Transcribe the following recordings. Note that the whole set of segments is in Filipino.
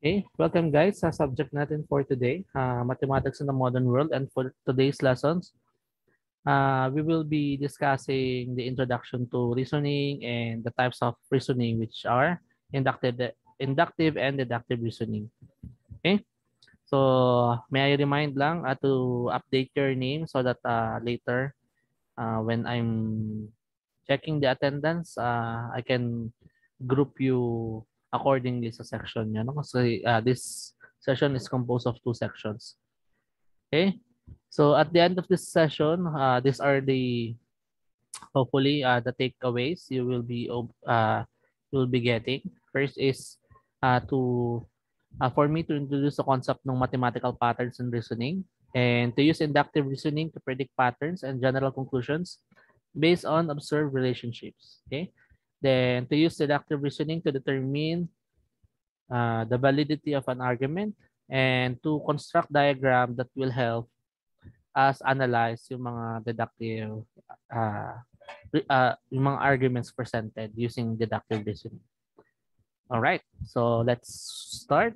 Okay, welcome guys sa subject natin for today, Mathematics in the Modern World. And for today's lessons, we will be discussing the introduction to reasoning and the types of reasoning, which are inductive and deductive reasoning. Okay, so may I remind lang to update your name so that later when I'm checking the attendance, I can group you accordingly sa section nyo. No? Kasi this session is composed of two sections. Okay? So at the end of this session, these are the hopefully the takeaways you will be getting. First is for me to introduce the concept ng mathematical patterns in reasoning and to use inductive reasoning to predict patterns and general conclusions based on observed relationships. Okay. Then to use deductive reasoning to determine the validity of an argument and to construct diagram that will help us analyze yung mga deductive yung mga arguments presented using deductive reasoning. All right, so let's start.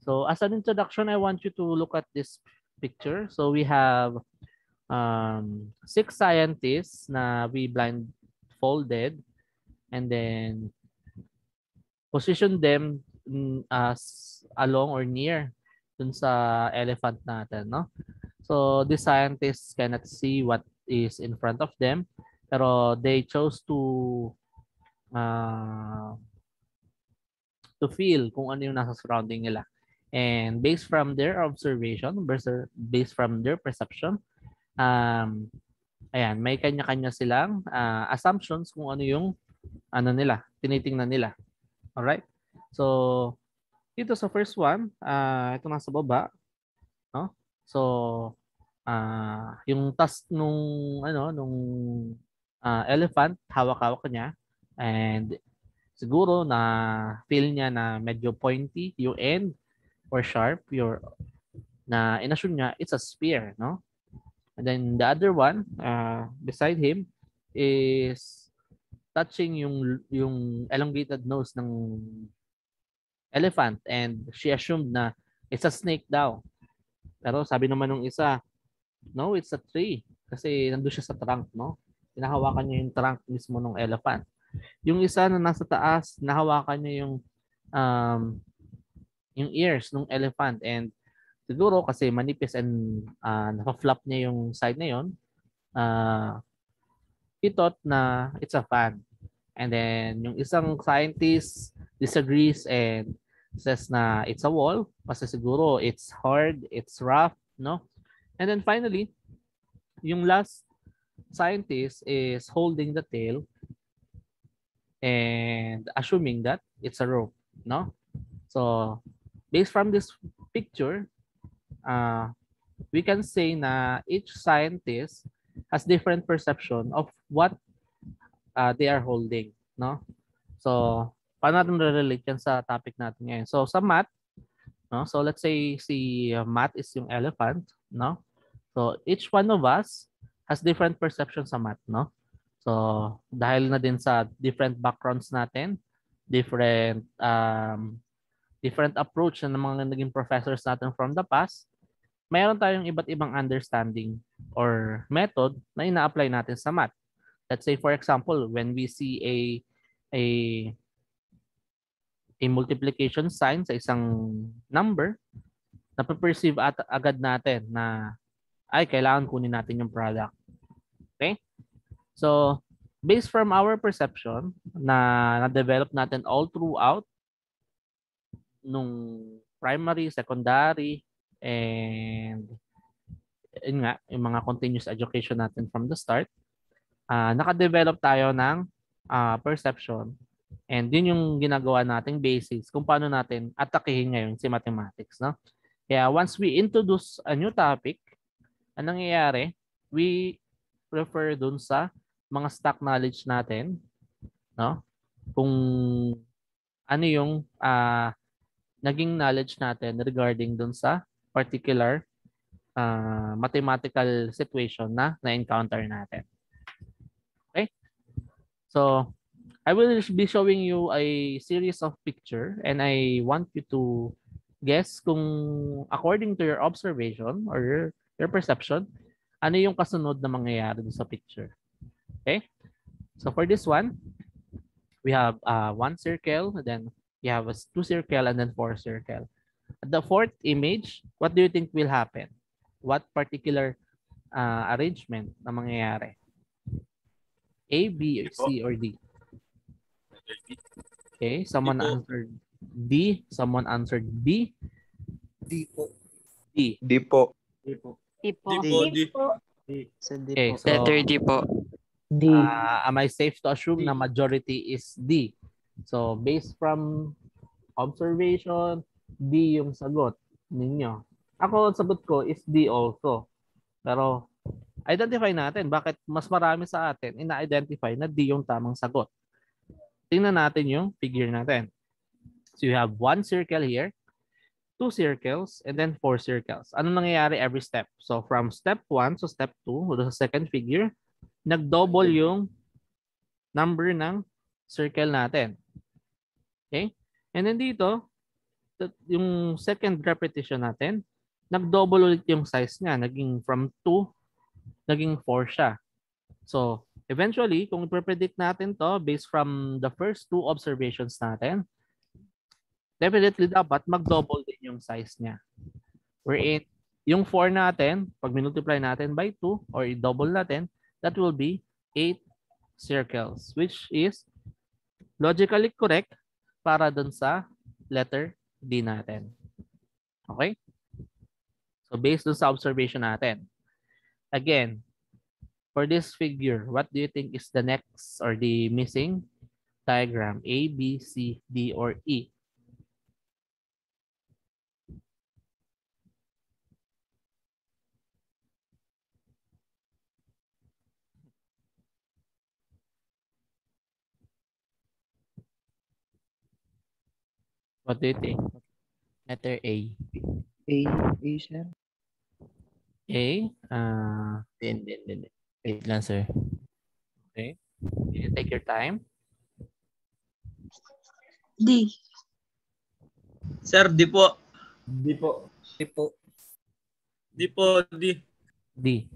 So as an introduction, I want you to look at this picture. So we have 6 scientists na we blindfolded and then position them as along or near dun sa elephant natin, no? So the scientists cannot see what is in front of them, pero they chose to feel kung ano yung nasa surrounding nila. And based from their observation, based from their perception, ayan, may kanya-kanya silang assumptions kung ano yung nila, tinitingnan nila. Alright? So, dito sa first one, ito nasa baba, no? So, yung task nung elephant, hawak-hawak niya and siguro na feel niya na medyo pointy yung end or sharp na inassume niya it's a spear, no? And then the other one beside him is touching yung elongated nose ng elephant and she assumed na it's a snake daw. Pero sabi naman ng isa, no, it's a tree kasi nandoon siya sa trunk, no? Hinahawakan niya yung trunk mismo ng elephant. Yung isa na nasa taas, nahawakan niya yung ears ng elephant and siguro kasi manipis and naka-flap niya yung side na yon, he thought na it's a fan. And then yung isang scientist disagrees and says na it's a wall kasi siguro it's hard, it's rough, no? And then finally, yung last scientist is holding the tail and assuming that it's a rope, no? So, based from this picture, we can say na each scientist has different perception of what they are holding, no? So, paano natin relate yan sa topic natin ngayon? So, sa math, no? So, let's say si math is yung elephant, no? So, each one of us has different perception sa math, no? So, dahil na din sa different backgrounds natin, different approach ng mga naging professors natin from the past, mayroon tayong iba't ibang understanding or method na ina-apply natin sa math. Let's say, for example, when we see a multiplication sign sa isang number, nape-perceive agad natin na ay kailangan kunin natin yung product. Okay? So, based from our perception na na-develop natin all throughout nung primary, secondary, and yun nga, yung mga continuous education natin from the start, naka-develop tayo ng perception and yun yung ginagawa nating basis kung paano natin atakihin ngayon si mathematics, no? Kaya once we introduce a new topic, anong nangyayari? We refer dun sa mga stock knowledge natin, no? Kung ano yung naging knowledge natin regarding dun sa particular mathematical situation na na-encounter natin. Okay? So, I will be showing you a series of picture and I want you to guess kung according to your observation or your perception, ano yung kasunod na mangyayari sa picture. Okay? So for this one, we have one circle, and then you have a two circle, and then four circle. At the fourth image, what do you think will happen? What particular arrangement na mangyayari? A, B, C, or D? Okay, someone answered D, someone answered B. D po. D. Di po. D po. Di po. D. Sa D Okay, po. so Letter D po. D. am I safe to assume D. na majority is D? So based from observation, D yung sagot ninyo. Ako, sagot ko is D also. Pero identify natin bakit mas marami sa atin ina-identify na D yung tamang sagot. Tingnan natin yung figure natin. So you have one circle here, two circles, and then four circles. Ano nangyayari every step? So from step 1 to step 2, sa second figure, nag-double yung number ng circle natin. Okay? And then dito, yung second repetition natin, nag-double ulit yung size niya. Naging from 2, naging 4 siya. So, eventually, kung i-predict natin to based from the first two observations natin, definitely dapat mag-double din yung size niya. Wherein, yung 4 natin, pag multiply natin by 2 or i-double natin, that will be 8 circles, which is logically correct para dun sa letter D natin. Okay? So, based dun sa observation natin. Again, for this figure, what do you think is the next or the missing diagram? A, B, C, D, or E? What do you think? Letter A. A, sir. A? Hindi. Wait lang, sir. Okay. You take your time. D. Sir, D po. Di po. D po. D po, D. D.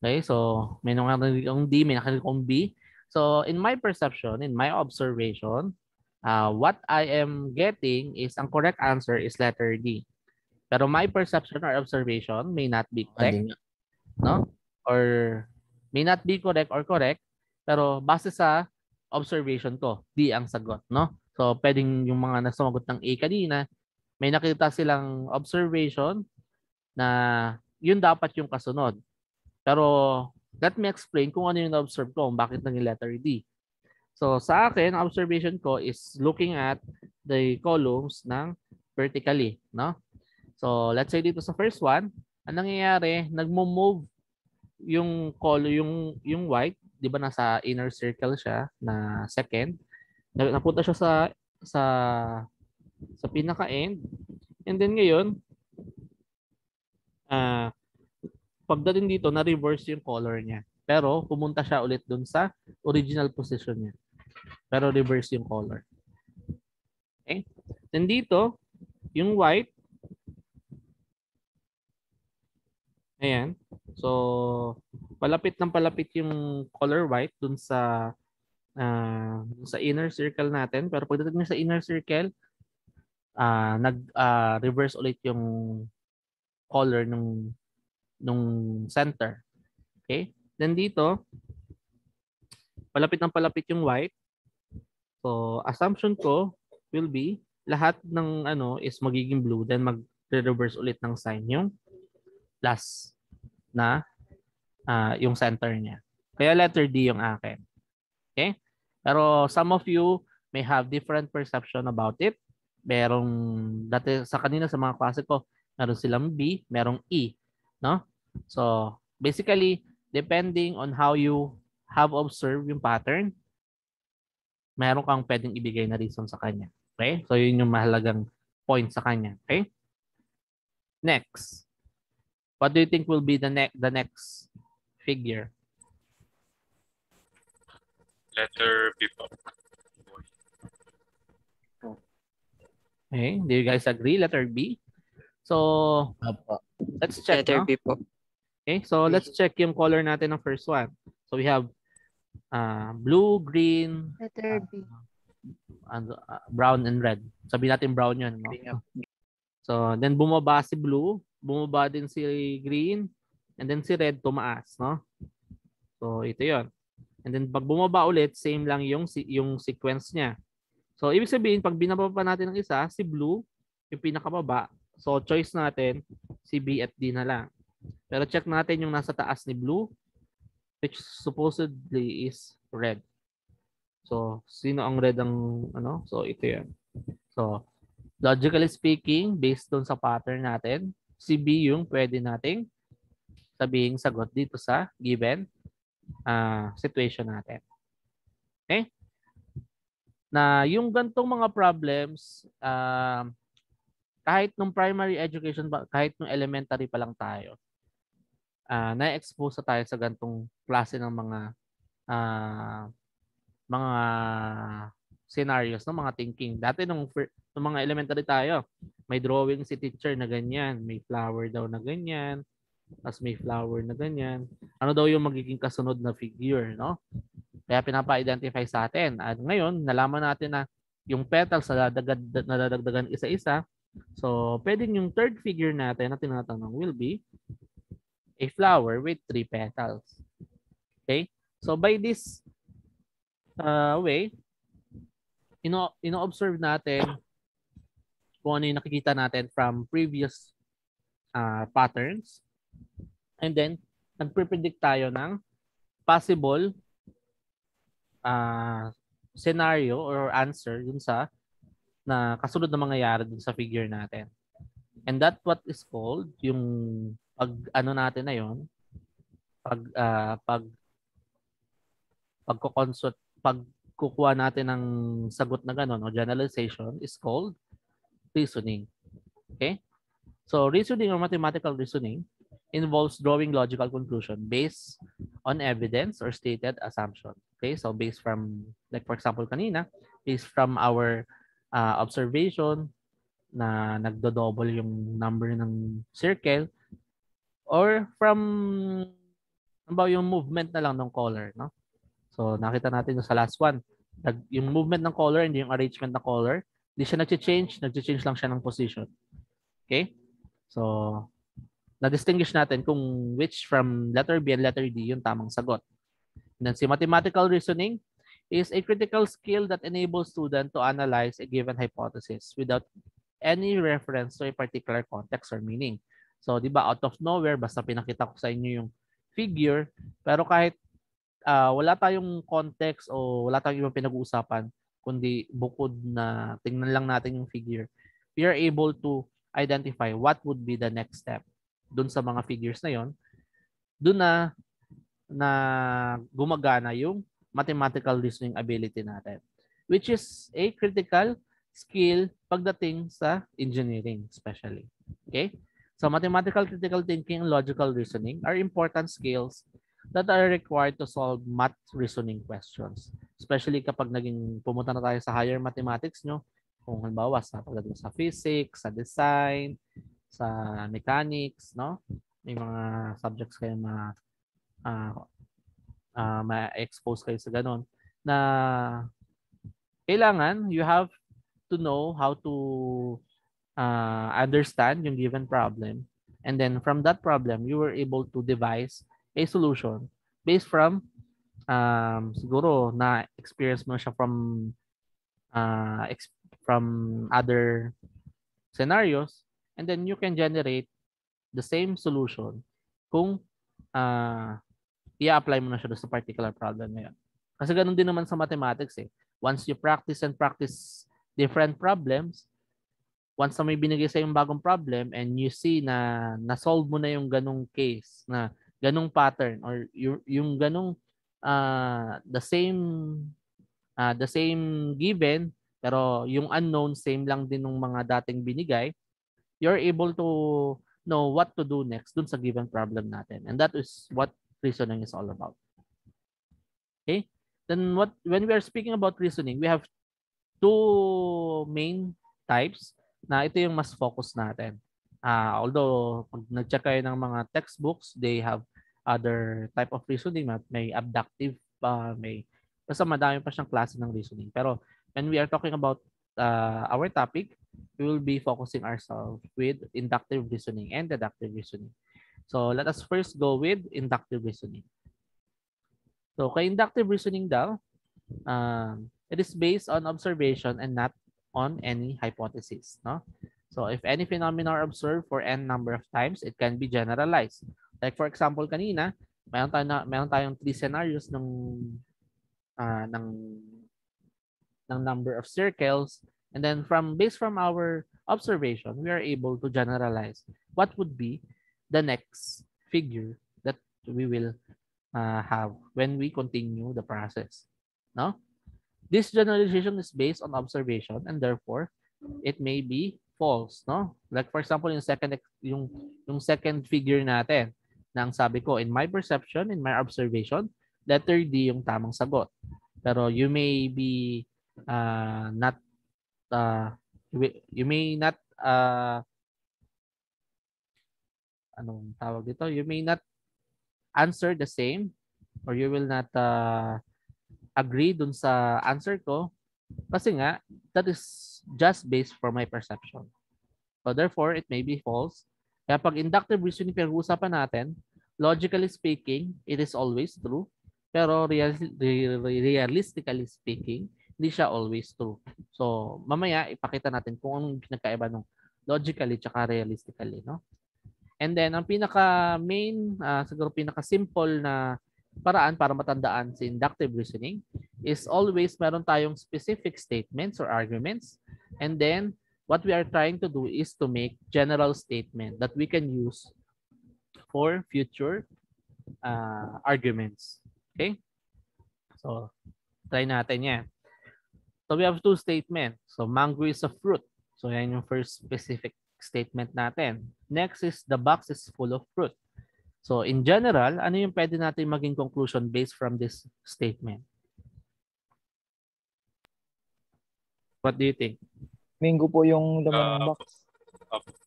Okay, so may nakarinig akong D, may nakarinig akong B. So in my perception, in my observation, what I am getting is ang correct answer is letter D. Pero my perception or observation may not be correct, no? Or may not be correct or correct, pero base sa observation ko, D ang sagot, no? So pwedeng yung mga nasumagot ng A kanina, may nakita silang observation na yun dapat yung kasunod. Pero let me explain kung ano yung na-observe ko, bakit naging letter D. So sa akin, observation ko is looking at the columns ng vertically, no? So let's say dito sa first one, ang nangyayari, nagmo-move yung color, yung white, 'di ba nasa inner circle siya na second. Napunta siya sa pinaka-end. And then ngayon, pagdating dito, na-reverse yung color niya. Pero pumunta siya ulit dun sa original position niya. Pero reverse yung color. Okay? Then dito, yung white, ayan. So, palapit yung color white dun sa inner circle natin. Pero pagdating niya sa inner circle, nag-reverse ulit yung color nung center. Okay? Then dito, palapit yung white. So, assumption ko will be lahat ng is magiging blue, then mag-reverse ulit ng sign yung plus na yung center niya. Kaya letter D yung akin. Okay? Pero some of you may have different perception about it. Merong dati sa kanina sa mga klase ko, meron silang B, merong E, no? So, basically, depending on how you have observed yung pattern, meron kang pwedeng ibigay na reason sa kanya. Okay? So, yun yung mahalagang point sa kanya. Okay? Next. What do you think will be the next figure? Letter B po. Okay, do you guys agree? Letter B. So, Opo. let's check, Letter no? B po. Okay, so let's check yung color natin ng first one. So, we have blue, green, Letter B. brown, and red. Sabihin natin brown yun, no? So, then bumaba si blue, bumaba din si green, and then si red tumaas, no? So, ito yon. And then pag bumaba ulit, same lang yung sequence niya. So, ibig sabihin, pag binababa natin ng isa, si blue, yung pinakababa. So, choice natin, si B at D na lang. Pero check natin yung nasa taas ni blue, which supposedly is red. So, sino ang red ang ano? So, ito yan. So, logically speaking, based doon sa pattern natin, si B yung pwede nating sabihing sagot dito sa given situation natin. Okay? Na yung gantong mga problems, kahit nung primary education, kahit nung elementary pa lang tayo, na-expose tayo sa gantong klase ng mga scenarios, ng mga thinking. Dati nung mga elementary tayo, may drawing si teacher na ganyan, may flower daw na ganyan, tapos may flower na ganyan. Ano daw yung magiging kasunod na figure, no? Kaya pinapa-identify sa atin. At ngayon, nalaman natin na yung petals nadadagdagan isa-isa. So, pwedeng yung third figure natin na tinatanong will be a flower with 3 petals. Okay? So, by this way, ino-observe natin kung ano yung nakikita natin from previous patterns. And then, nagpe-predict tayo ng possible scenario or answer dun sa na kasunod na mangyayari dun sa figure natin. And that what is called yung pag ano natin na yon, pagkukuha natin ng sagot na ganon o generalization is called reasoning. Okay? So reasoning or mathematical reasoning involves drawing logical conclusion based on evidence or stated assumption. Okay? So based from, like for example kanina, based from our observation na nagdo-double yung number ng circle or from yung movement na lang ng color, no? So nakita natin sa last one, yung movement ng color and yung arrangement ng color, hindi siya nag-change lang siya ng position. Okay? So na-distinguish natin kung which from letter B and letter D yung tamang sagot. And then si mathematical reasoning is a critical skill that enables student to analyze a given hypothesis without any reference to a particular context or meaning. So, di ba, out of nowhere, basta pinakita ko sa inyo yung figure, pero kahit wala tayong context o wala tayong ibang pinag-uusapan, kundi bukod na tingnan lang natin yung figure, we are able to identify what would be the next step dun sa mga figures na yon, dun na gumagana yung mathematical reasoning ability natin, which is a critical skill pagdating sa engineering especially. Okay? So mathematical critical thinking and logical reasoning are important skills that are required to solve math reasoning questions. Especially kapag pumunta na tayo sa higher mathematics nyo, kung halimbawa pagdating sa physics, sa design, sa mechanics, no? May mga subjects kayo ma-expose kayo sa ganun na kailangan you have to know how to understand yung given problem, and then from that problem you were able to devise a solution based from siguro na experience mo siya from other scenarios, and then you can generate the same solution kung i-apply mo na siya sa particular problem na yun. Kasi ganun din naman sa mathematics eh. Once you practice different problems, once na may binigay sa yung bagong problem and you see na na-solve mo na yung ganung case, na ganung pattern or yung ganung the same given pero yung unknown same lang din ng mga dating binigay, you're able to know what to do next dun sa given problem natin. And that is what reasoning is all about. Okay? Then when we are speaking about reasoning, we have two main types. na ito yung mas focus natin. Although, pag nag-check kayo ng mga textbooks, they have other type of reasoning. May abductive, basta madami pa siyang klase ng reasoning. Pero when we are talking about our topic, we will be focusing ourselves with inductive reasoning and deductive reasoning. So let us first go with inductive reasoning. So kay inductive reasoning daw, it is based on observation and not on any hypothesis. No? So if any phenomena are observed for n number of times, it can be generalized. Like for example, kanina, meron tayong 3 scenarios ng number of circles, and then based from our observation, we are able to generalize what would be the next figure that we will have when we continue the process. No? This generalization is based on observation and therefore it may be false, no? Like for example, yung second figure natin, nang sabi ko, in my perception, in my observation, letter D yung tamang sagot. Pero you may be not you may not anong tawag dito? You may not answer the same or you will not agree dun sa answer ko kasi nga that is just based for my perception. So therefore, it may be false. Kaya pag inductive reasoning pinag-uusapan natin, logically speaking, it is always true. Pero realistically speaking, hindi siya always true. So mamaya ipakita natin kung anong pinagkaiba ng logically tsaka realistically, no? And then ang pinaka-main, siguro pinaka-simple na paraan para matandaan si inductive reasoning is always meron tayong specific statements or arguments, and then what we are trying to do is to make general statement that we can use for future arguments. Okay? So, try natin yan. So, we have 2 statements. So, mango is a fruit. So, yan yung first specific statement natin. Next is the box is full of fruit. So, in general, ano yung pwede natin maging conclusion based from this statement? What do you think? Mango po yung laman ng box.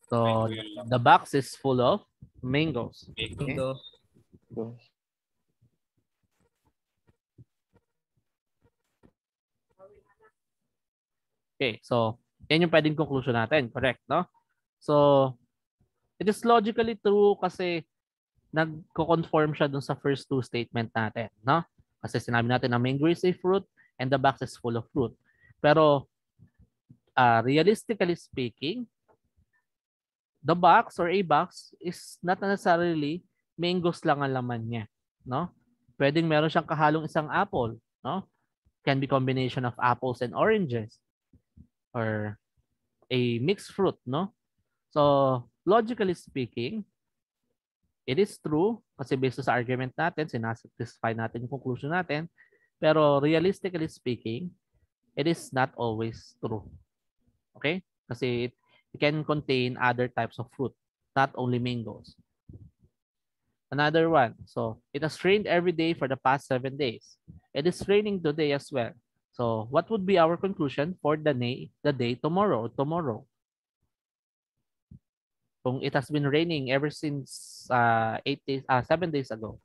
So, the box is full of mangoes. Ito. Okay, so, yan yung pwedeng conclusion natin. Correct, no? So, it is logically true kasi nagko-conform siya dun sa first 2 statement natin, no? Kasi sinabi natin na mango is a fruit and the box is full of fruit. Pero, realistically speaking, the box or a box is not necessarily mangoes lang ang laman niya, no? Pwedeng meron siyang kahalong isang apple, no? Can be combination of apples and oranges or a mixed fruit, no? So, logically speaking, it is true kasi based sa argument natin, sinasatisfy natin yung conclusion natin, pero realistically speaking, it is not always true. Okay? Kasi it can contain other types of fruit, not only mangoes. Another one. So, it has rained every day for the past 7 days. It is raining today as well. So, what would be our conclusion for the day tomorrow? Kung it has been raining ever since 7 days ago.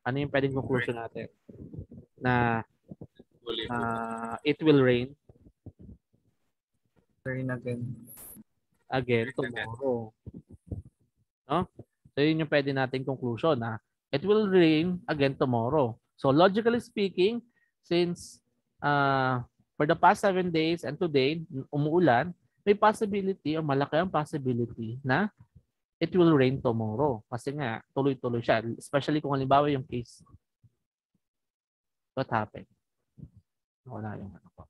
Ano yung pwedeng conclusion natin? Na it will rain again tomorrow. No? So yun yung pwede nating conclusion na it will rain again tomorrow. So logically speaking, since for the past 7 days and today umuulan, may possibility o malaki ang possibility na it will rain tomorrow. Kasi nga tuloy-tuloy siya. Especially kung halimbawa yung case. What happened? Wala yung ano ko.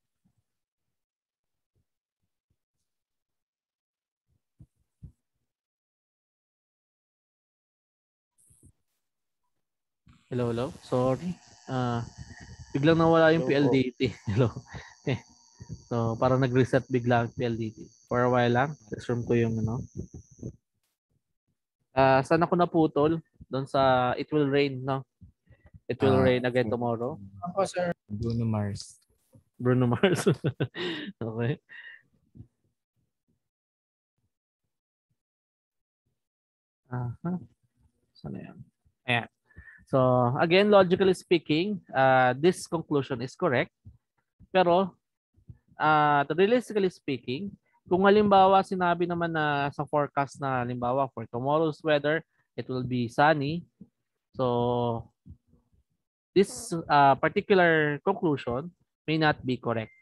Hello. Sorry. Biglang nawala yung PLDT. Hello. So, parang nag-reset bigla ang PLDT. For a while lang. Resume ko yung ano. Saan ako naputol? Doon sa it will rain, no? It will rain again tomorrow. Ako, sir. Bruno Mars. Bruno Mars. Okay. Saan na yan? Ayan. So, again, logically speaking, this conclusion is correct. Pero, realistically speaking, kung halimbawa sinabi naman na sa forecast na halimbawa for tomorrow's weather, it will be sunny. So, this particular conclusion may not be correct.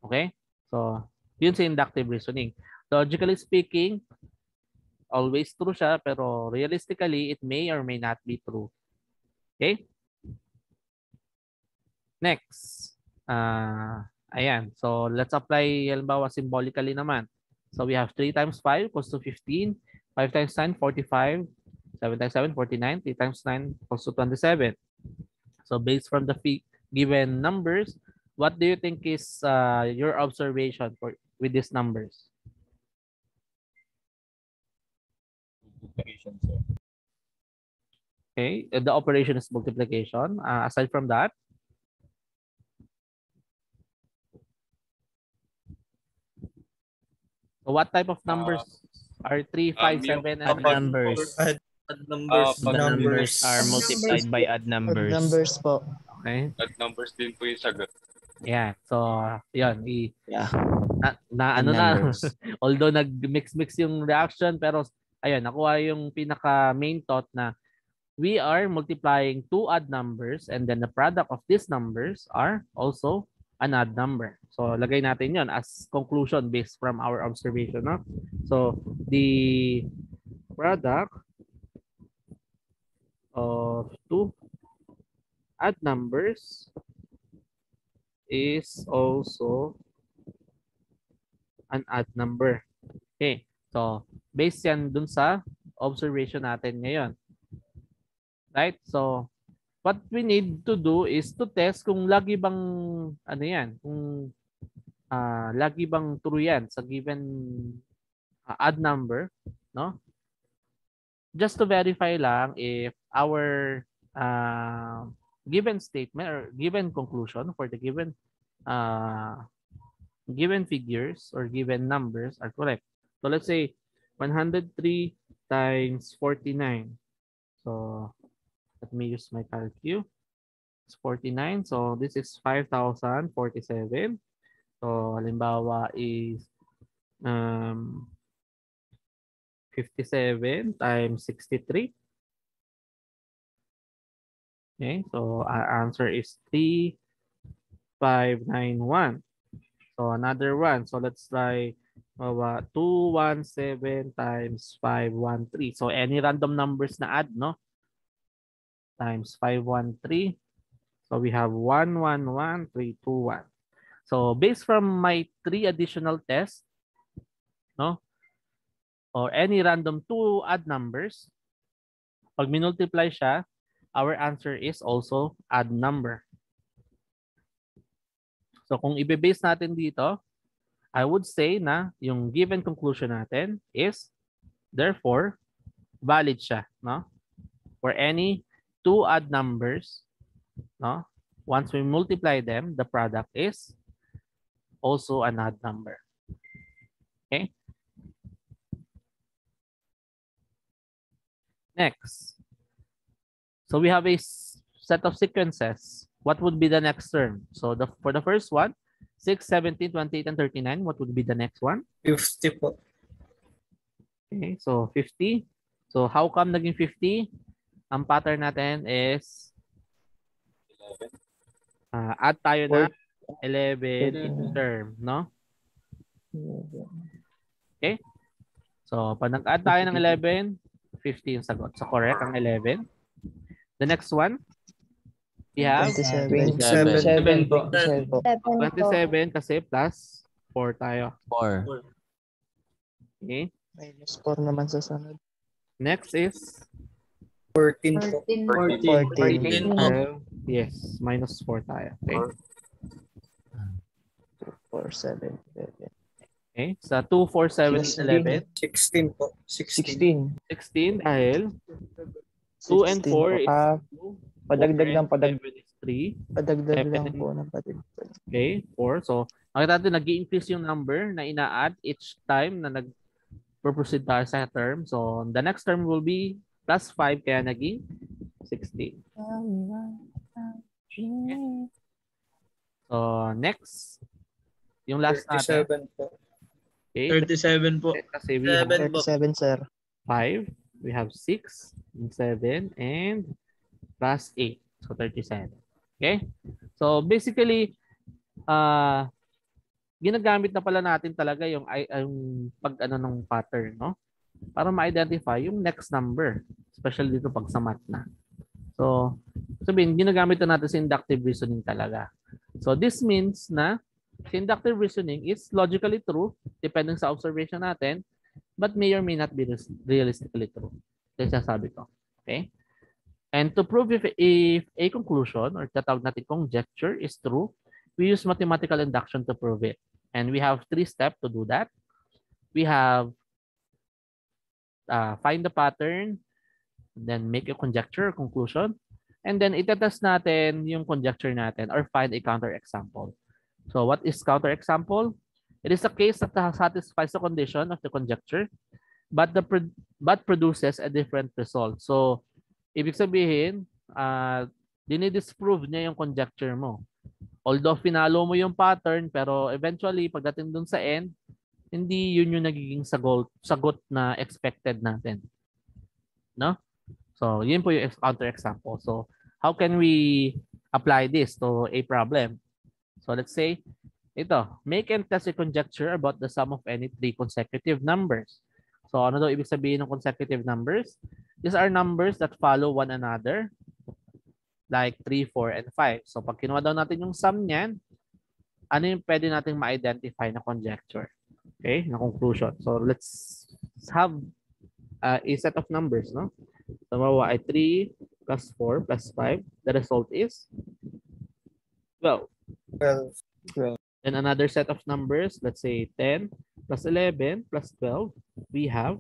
Okay? So, yun sa inductive reasoning. Logically speaking, always true siya, pero realistically, it may or may not be true. Okay? Next. Ayan. So, let's apply, halimbawa, symbolically naman. So, we have 3 times 5 equals to 15. 5 times 9, 45. 7 times 7, 49. 3 times 9 equals to 27. So, based from the given numbers, what do you think is your observation with these numbers? Multiplication, sir. Okay, the operation is multiplication. Aside from that, so what type of numbers are 3, 5, 7, and Odd numbers. Add numbers. The numbers are multiplied by odd Odd numbers. numbers po. Okay. At numbers din po yung sagot. Yeah. So, yan. Yeah. Ano Odd na. numbers. Although nag-mix-mix yung reaction, pero ayun, nakuha yung pinaka main thought na we are multiplying two odd numbers and then the product of these numbers are also an odd number. So, lagay natin yon as conclusion based from our observation. No? So, the product of two odd numbers is also an odd number. Okay. So, based yan dun sa observation natin ngayon. Right? So, what we need to do is to test kung lagi bang, ano yan, kung lagi bang true yan sa given odd number, no? Just to verify lang if our given statement or given conclusion for the given given figures or given numbers are correct. So let's say 103 times 49. So let me use my calculator. It's 49. So this is 5,047. So halimbawa is 57 times 63. Okay, so our answer is 3591. So another one. So let's try 217 times 513. So any random numbers na add, no? Times 513. So we have 111321. So based from my 3 additional tests, no? Or any random 2 odd numbers, pag minultiply siya, our answer is also odd number. So kung ibe-base natin dito, I would say na yung given conclusion natin is therefore valid siya, no? For any 2 odd numbers, no? Once we multiply them, the product is also an odd number. Okay? Next. So we have a set of sequences. What would be the next term? So for the first one, 6, 17, 28, and 39, what would be the next one? 50 po. Okay, so 50. So how come naging 50? Ang pattern natin is 11. add tayo na 11 term, no? Okay? So pag nag-add tayo ng 11, 50 yung sagot. So correct ang 11. The next one, we have 27 po. 27 kasi plus 4 tayo. 4. Okay? Minus 4 naman sa sunod. Next is 14 po. 14. 14. Yes, minus 4 tayo. Okay? 4, 7, 11. Okay? Sa 2, 4, 7, 11. 16 po. 16. 16. 16 dahil 2 and 4 is 2. Padagdag ng 7 is 3. Padagdag 7 lang po ng padagdag. Okay, 4. So, makita natin nag-i-increase yung number na ina-add each time na proceed tayo sa term. So, the next term will be plus 5 kaya naging 16. So, next. Yung last natin. 37 po. Okay. 37 po. Kasi we have 7 po. 37, sir. 5, we have 6, and 7, and plus 8. So, 37. Okay? So, basically, ginagamit na pala natin talaga yung pag-ano ng pattern, no? Para ma-identify yung next number. Especially dito pag sa math na. So, sabihin, ginagamit na natin sa inductive reasoning talaga. So, this means na si inductive reasoning is logically true depending sa observation natin, but may or may not be realistically true. Ito yung sasabi ko. Okay? And to prove if a conclusion or tatawag natin conjecture is true, we use mathematical induction to prove it. And we have 3 steps to do that. We have find the pattern, then make a conjecture or conclusion, and then itetest natin yung conjecture natin or find a counterexample. So what is counterexample? It is a case that satisfies the condition of the conjecture, but produces a different result. So ibig sabihin, dinidisprove niya yung conjecture mo. Although finalo mo yung pattern, pero eventually pagdating dun sa end, hindi yun yung nagiging sagot na expected natin. No? So, yun po yung counterexample. So, how can we apply this to a problem? So, let's say, ito, make and test a conjecture about the sum of any 3 consecutive numbers. So, ano daw ibig sabihin ng consecutive numbers? These are numbers that follow one another, like 3, 4, and 5. So, pag kinuha daw natin yung sum niyan, ano yung pwede nating ma-identify na conjecture? Okay, na conclusion. So, let's have a set of numbers, no? So, mawa ay 3 plus 4 plus 5. The result is 12. 12. And another set of numbers, let's say 10 plus 11 plus 12, we have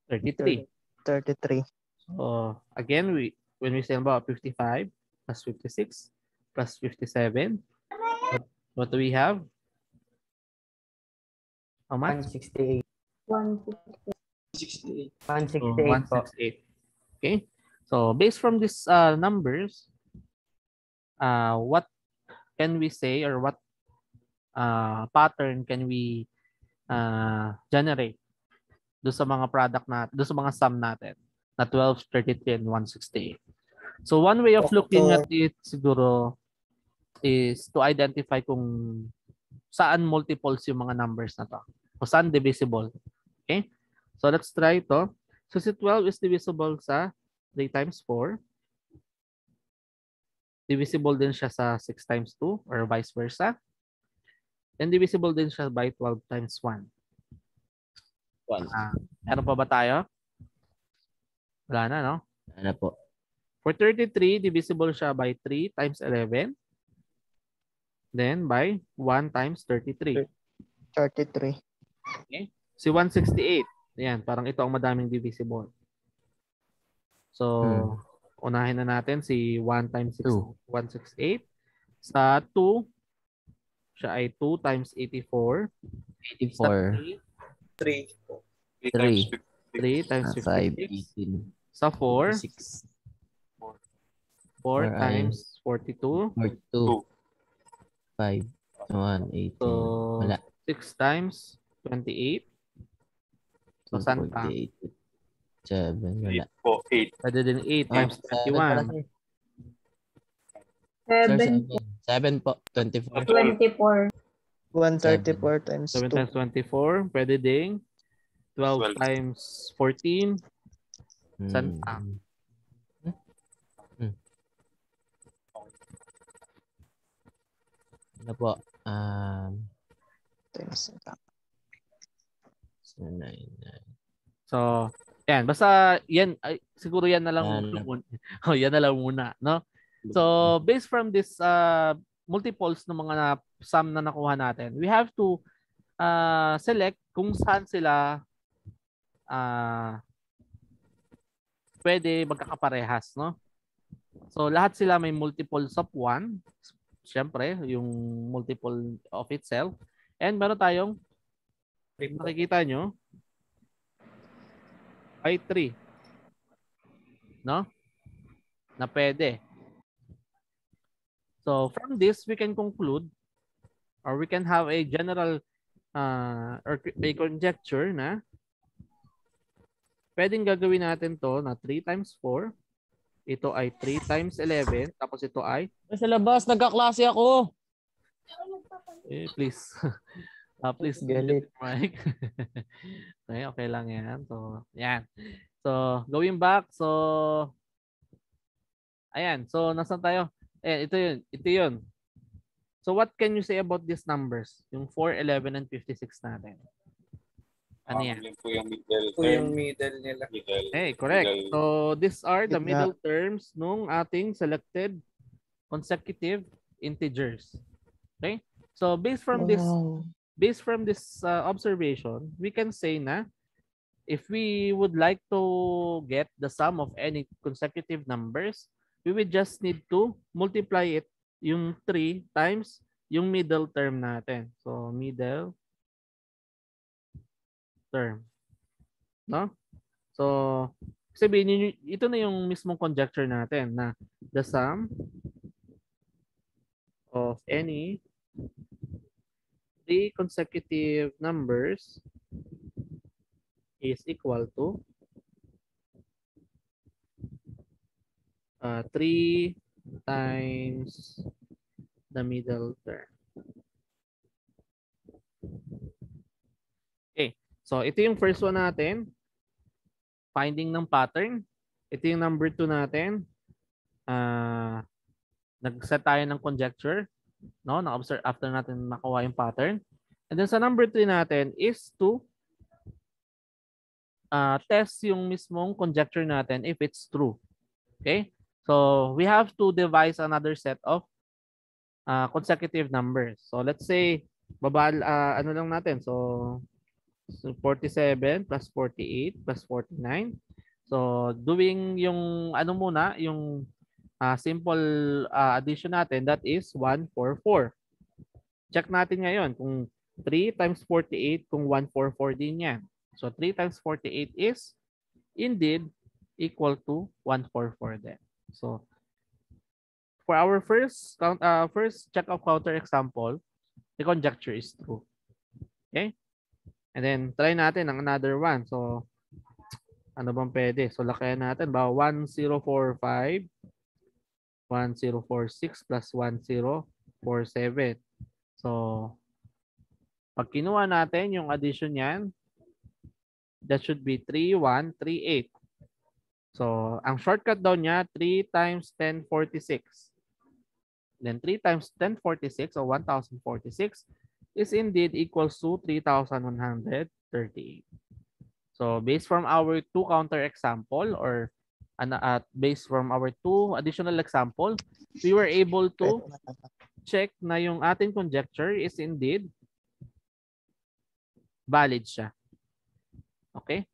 33. 33. So, again, when we say about 55 plus 56 plus 57, what do we have? How much? 168. 68. 168 po. 168. Okay. So, based from these numbers, what can we say or what pattern can we generate do sa mga product natin, do sa mga sum natin na 12, 33, and 168. So, one way of looking at it siguro is to identify kung saan multiples yung mga numbers na to. O saan divisible. Okay? So, let's try ito. So, si 12 is divisible sa 3 times 4. Divisible din siya sa 6 times 2 or vice versa. And divisible din siya by 12 times 1. 1. Meron pa ba tayo? Wala na, no? Ano po? For 33, divisible siya by 3 times 11. Then by 1 times 33. 33. Okay? Si 168. Ayan, parang ito ang madaming divisible. So, unahin na natin si 1 times 168. Sa 2, siya ay 2 times 84. 84. 3. 3. 3 times 5. 56. Sa 4, 6. 4 times 42. 42. 5. 1. 18. So, Wala. 6 times 28. So, saan pa? 7. Wala. Pwede din 8 times 21. 7 po. 24. 24. 134 times 7 2. times 24. Pwede din 12 times 14. Saan pa? Ano po? Times 9. So, yan. Basta, yan, siguro yan na lang Yan. muna. Oh, yan na lang muna, no? So, based from this multiples ng mga sum na nakuha natin, we have to select kung saan sila pwede magkakaparehas, no? So, lahat sila may multiples of 1. Siyempre, yung multiple of itself. And meron tayong Nakikita nyo? Ay 3. No? Na pwede. So from this, we can conclude or we can have a general or a conjecture na pwedeng gagawin natin to na 3 times 4. Ito ay 3 times 11. Tapos ito ay Sa labas, nagkaklase ako. please. Please Galit. Mike. Okay, okay lang yan. So, yan. So, going back. So, ayan. So, nasan tayo? Ayan, ito yun. Ito yun. So, what can you say about these numbers? Yung 4, 11, and 56 natin. Ano yan? Yun po yung middle term. Yung middle nila. Okay, correct. So, these are the Gitna. middle terms nung ating selected consecutive integers. Okay? So, based from this observation, we can say na if we would like to get the sum of any consecutive numbers, we would just need to multiply it yung 3 times yung middle term natin. So, middle term. No? So, sabihin ito na yung mismong conjecture natin na the sum of any 3 consecutive numbers is equal to 3 times the middle term. Okay. So, ito yung first one natin. Finding ng pattern. Ito yung number 2 natin. Nag-set tayo ng conjecture. No? Na-observe after natin makuha yung pattern. And then sa number 3 natin is to test yung mismong conjecture natin if it's true. Okay? So, we have to devise another set of consecutive numbers. So, let's say, ano lang natin. So 47 plus 48 plus 49. So, doing yung ano muna, yung simple addition natin, that is 144. Check natin ngayon kung 3 times 48 kung 144 din yan. So, 3 times 48 is indeed equal to 144 then. So, for our first check of counter example, the conjecture is true. Okay? And then, try natin ang another one. So, ano bang pwede? So, lakayan natin ba 1045, 1046 plus 1047. So, pag kinuha natin yung addition niyan, that should be 3138. So, ang shortcut daw niya, 3 times 1046. Then 3 times 1046 or 1046 is indeed equals to 3,138. So based from our 2 counter example or based from our 2 additional example, we were able to check na yung ating conjecture is indeed valid siya. Okay?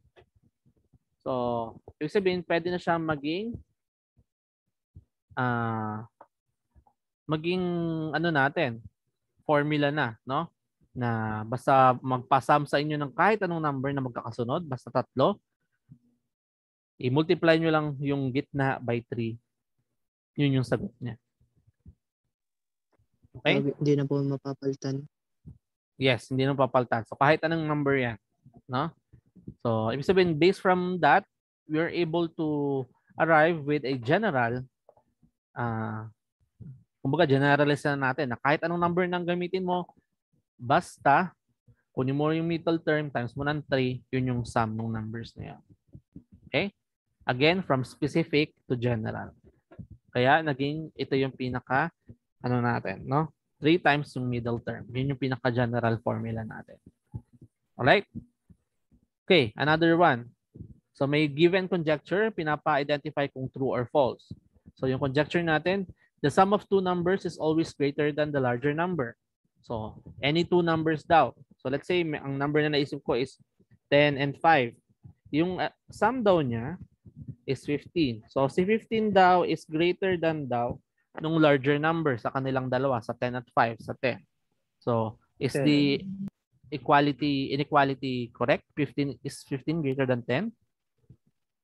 So, ibig sabihin, pwede na siya maging ano natin, formula na, no? Na basta magpasum sa inyo ng kahit anong number na magkakasunod, basta 3, i-multiply nyo lang yung gitna by 3. Yun yung sagot niya. Okay? Hindi na po mapapalitan. Yes, hindi na papalitan. So kahit anong number yan, no? So ibig sabihin, based from that, we are able to arrive with a general kumbaga generalize na natin na kahit anong number nang gamitin mo, basta kunin mo yung middle term times mo ng 3, yun yung sum ng numbers na yan. Okay? Again, from specific to general. Kaya naging ito yung pinaka natin, no? 3 times yung middle term. Yun yung pinaka general formula natin. Alright? Okay, another one. So may given conjecture, pinapa-identify kung true or false. So yung conjecture natin, the sum of 2 numbers is always greater than the larger number. So, any 2 numbers daw. So, let's say, ang number na naisip ko is 10 and 5. Yung sum daw niya is 15. So, si 15 daw is greater than daw nung larger number sa kanilang dalawa, sa 10 at 5, sa 10. So, is the inequality correct? 15 is 15 greater than 10?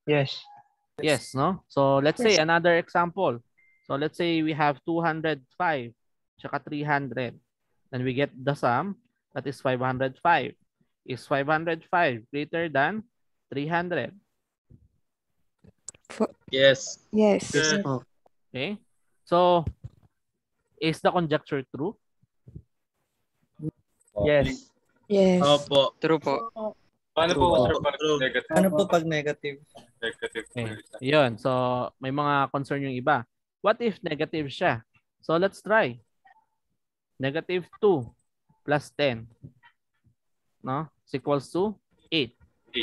Yes. Yes, no? So let's say Yes. another example. So let's say we have 205 tsaka 300. Then we get the sum, that is 505. Is 505 greater than 300? Yes. Yes. Yes. Okay. So is the conjecture true? Yes. Yes. Opo. True po. Paano True po. negative? Paano po pag negative? Okay. Yun. So may mga concern yung iba. What if negative siya? So let's try. Negative 2 plus 10. No? Is equals to 8.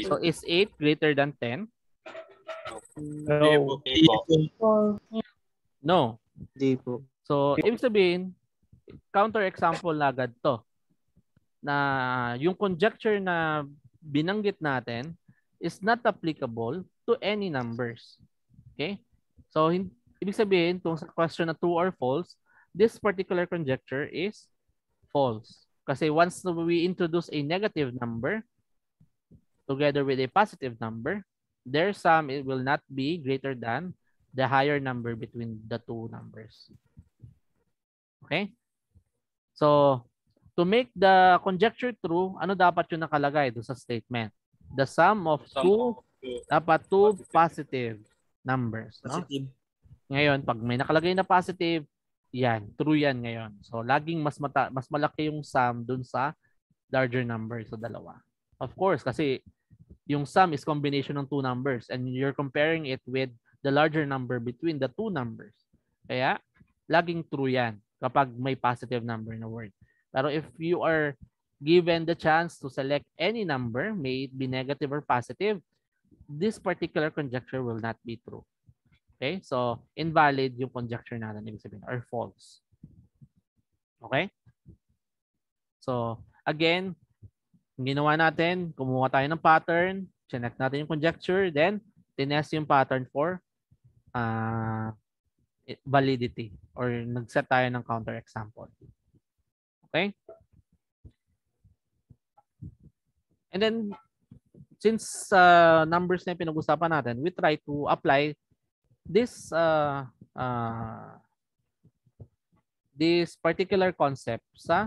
So is 8 greater than 10? No. No. Di po. So ibig sabihin, counter example na agad to. Na yung conjecture na binanggit natin is not applicable to any numbers. Okay? So ibig sabihin, kung sa question na true or false, this particular conjecture is false. Kasi once we introduce a negative number together with a positive number, their sum it will not be greater than the higher number between the two numbers. Okay? So, to make the conjecture true, ano dapat yung nakalagay doon sa statement? The sum of dapat two positive numbers. No? Ngayon, pag may nakalagay na positive, yan, true yan ngayon. So, laging mas malaki yung sum dun sa larger number sa dalawa. Of course, kasi yung sum is combination ng two numbers and you're comparing it with the larger number between the two numbers. Kaya, laging true yan kapag may positive number na word. Pero if you are given the chance to select any number, may it be negative or positive, this particular conjecture will not be true. Okay? So, invalid yung conjecture natin, ibig sabihin, or false. Okay? So, again, yung ginawa natin, kumuha tayo ng pattern, check natin yung conjecture, then, tinest yung pattern for validity or nag-set tayo ng counter example. Okay? And then, since numbers na yung pinag-usapan natin, we try to apply this this particular concept sa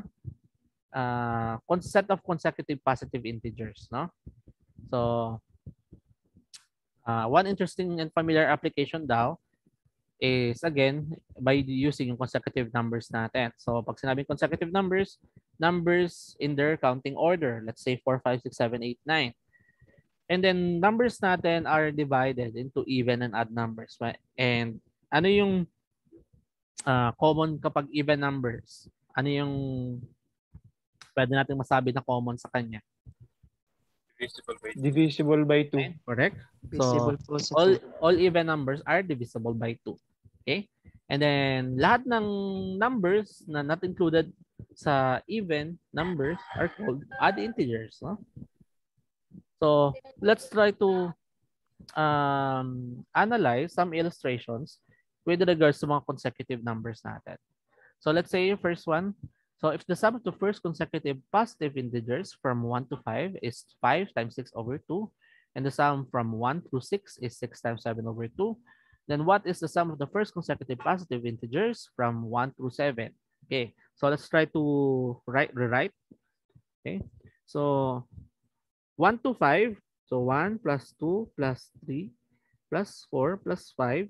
set of consecutive positive integers, no? So one interesting and familiar application daw is again by using yung consecutive numbers natin. So pag sinabing consecutive numbers, numbers in their counting order. Let's say 4, 5, 6, 7, 8, 9. And then numbers natin are divided into even and odd numbers. And ano yung common kapag even numbers? Ano yung pwede natin masabi na common sa kanya? Divisible by 2. Okay, correct. Divisible po So sa 2. all even numbers are divisible by 2. Okay? And then lahat ng numbers na not included sa even numbers are called odd integers, no? So, let's try to analyze some illustrations with regards to mga consecutive numbers natin. So, let's say yung first one. So, if the sum of the first consecutive positive integers from 1 to 5 is 5 times 6 over 2, and the sum from 1 through 6 is 6 times 7 over 2, then what is the sum of the first consecutive positive integers from 1 through 7? Okay, so let's try to rewrite. Okay, so 1 to 5. So 1 plus 2 plus 3 plus 4 plus 5.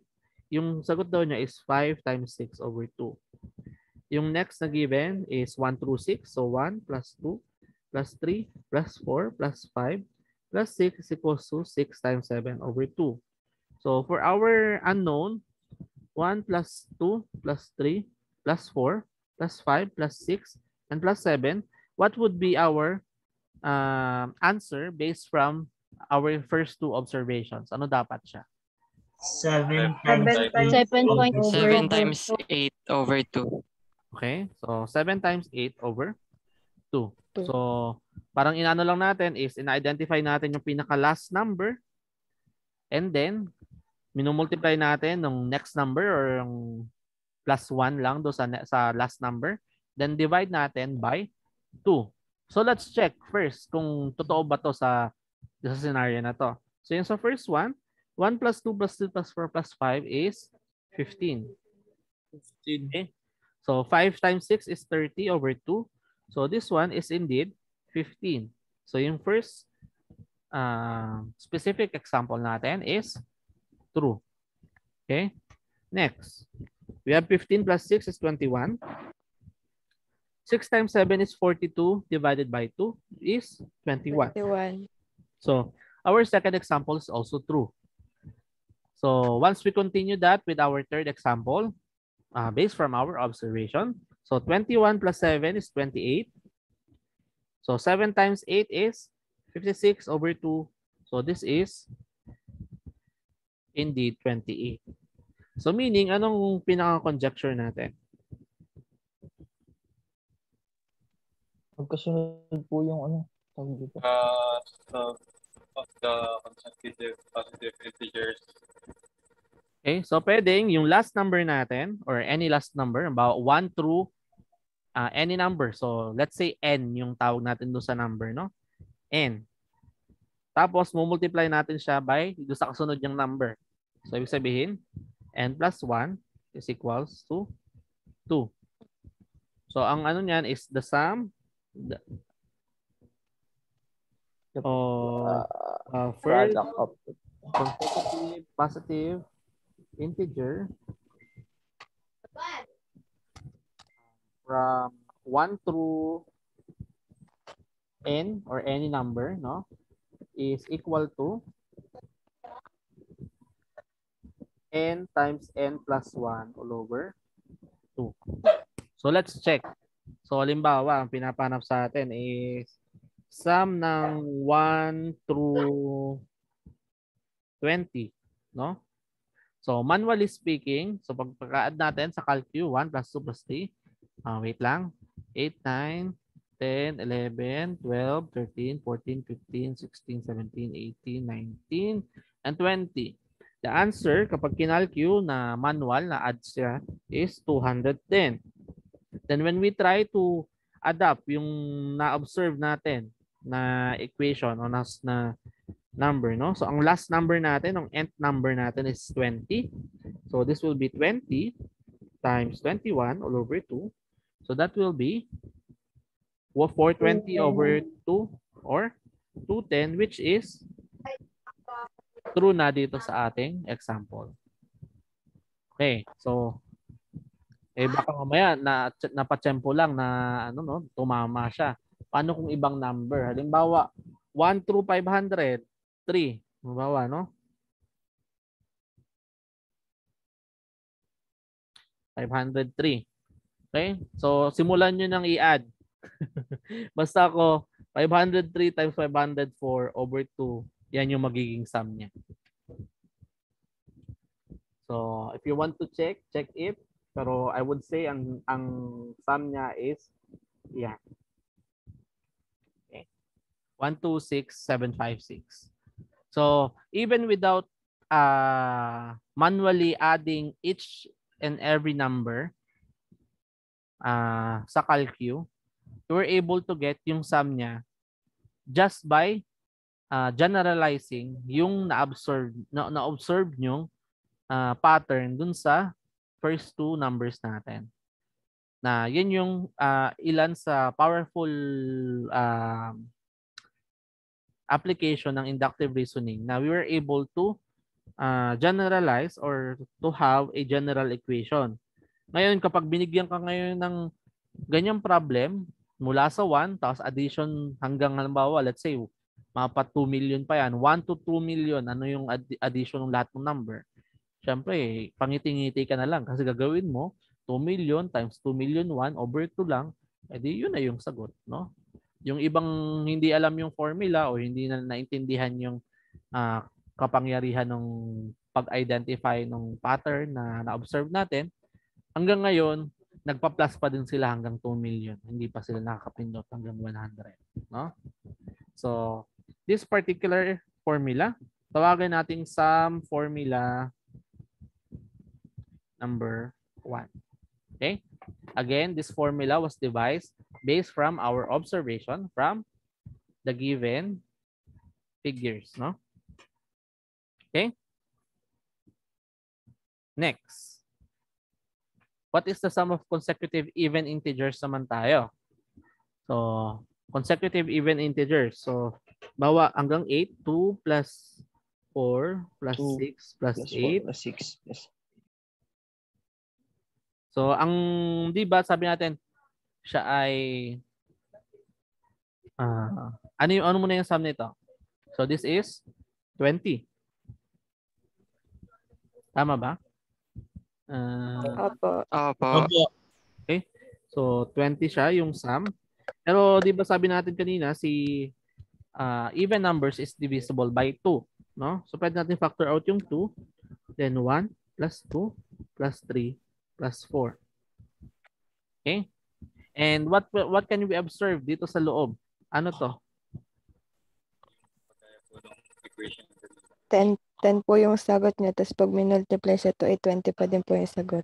Yung sagot daw niya is 5 times 6 over 2. Yung next na given is 1 through 6. So 1 plus 2 plus 3 plus 4 plus 5 plus 6 is equals to 6 times 7 over 2. So for our unknown, 1 plus 2 plus 3 plus 4 plus 5 plus 6 and plus 7, what would be our answer based from our first two observations? Ano dapat siya? 7 7 times 8 over 2. Okay, so 7 times 8 over 2. So parang inano lang natin is ina-identify natin yung pinaka-last number and then minumultiply natin ng next number or yung plus 1 lang do sa last number, then divide natin by 2. So let's check first kung totoo ba to sa scenario na to. So yung sa first one, 1 plus 2 plus 3 plus 4 plus 5 is 15. 15. Okay. So 5 times 6 is 30 over 2. So this one is indeed 15. So yung first specific example natin is true. Okay. Next, we have 15 plus 6 is 21. 6 times 7 is 42 divided by 2 is 21. 21. So our second example is also true. So once we continue that with our third example, based from our observation, so 21 plus 7 is 28. So 7 times 8 is 56 over 2. So this is indeed 28. So meaning, anong pinaka-conjecture natin? Magkasunod po yung ano. Tawag dito. Of the consecutive positive integers. Okay, so pwedeng yung last number natin or any last number about 1 through any number. So let's say n yung tawag natin doon sa number, no? N. Tapos multiply natin siya by doon sa kasunod yung number. So ibig sabihin, n plus 1 is equals to 2. So ang ano niyan is the sum of first Product of consecutive positive integer from 1 through n or any number, no, is equal to n times n plus 1 all over 2. So let's check. So halimbawa, ang pinapanap sa atin is sum ng 1 through 20, no? So manually speaking, so pagka-add natin sa calcu 1 plus 2 plus 3, wait lang, 8, 9, 10, 11, 12, 13, 14, 15, 16, 17, 18, 19, and 20. The answer kapag kinalcu na manual na add siya is 210. Then when we try to adapt yung na-observe natin na equation o na number, no? So ang last number natin, ang nth number natin is 20. So this will be 20 times 21 all over 2. So that will be 420 over 2 or 210, which is true na dito sa ating example. Okay, so baka mamaya napatsempo lang na ano, no, tumama siya. Paano kung ibang number? Halimbawa 1 through 500, 3. Halimbawa, no? 503. Okay? So simulan niyo nang i-add. Basta ako 503 times 504 over 2. Yan yung magiging sum niya. So if you want to check it. Pero I would say ang sum niya is yan. Okay. 126756. So even without manually adding each and every number sa calcu, you were able to get yung sum niya just by generalizing yung na-observe nyong pattern dun sa first two numbers natin. Na yun yung ilan sa powerful application ng inductive reasoning na we were able to generalize or to have a general equation. Ngayon, kapag binigyan ka ngayon ng ganyang problem, mula sa 1, tapos addition hanggang halimbawa, let's say, mapa 2 million pa yan, 1 to 2 million, ano yung addition ng lahat ng number? Siyempre, pangiti-ngiti ka na lang kasi gagawin mo 2 million times 2 million 1 over 2 lang, edi yun na yung sagot, no? Yung ibang hindi alam yung formula o hindi na naintindihan yung kapangyarihan ng pag-identify ng pattern na na-observe natin, hanggang ngayon, nagpa-plus pa din sila hanggang 2 million. Hindi pa sila nakakapindot hanggang 100, no? So, this particular formula, tawagin nating sum formula number 1. Okay? Again, this formula was devised based from our observation from the given figures, no? Okay. Next. What is the sum of consecutive even integers naman tayo? So, consecutive even integers. So, bawa hanggang 8, 2 plus 4 plus 2 6 plus plus 8. 4 plus 6 plus. So, ang, di ba, sabi natin, siya ay, ano muna yung sum nito? So, this is 20. Tama ba? Opo. Okay. So, 20 siya yung sum. Pero, di ba sabi natin kanina, si even numbers is divisible by 2. No? So, pwede natin factor out yung 2. Then, 1 plus 2 plus 3 plus 4. Okay? And what can we observe dito sa loob? Ano to? Kaya po ng equation. 10 po yung sagot niya. Tapos pag minultiply siya to, 20 pa din po yung sagot.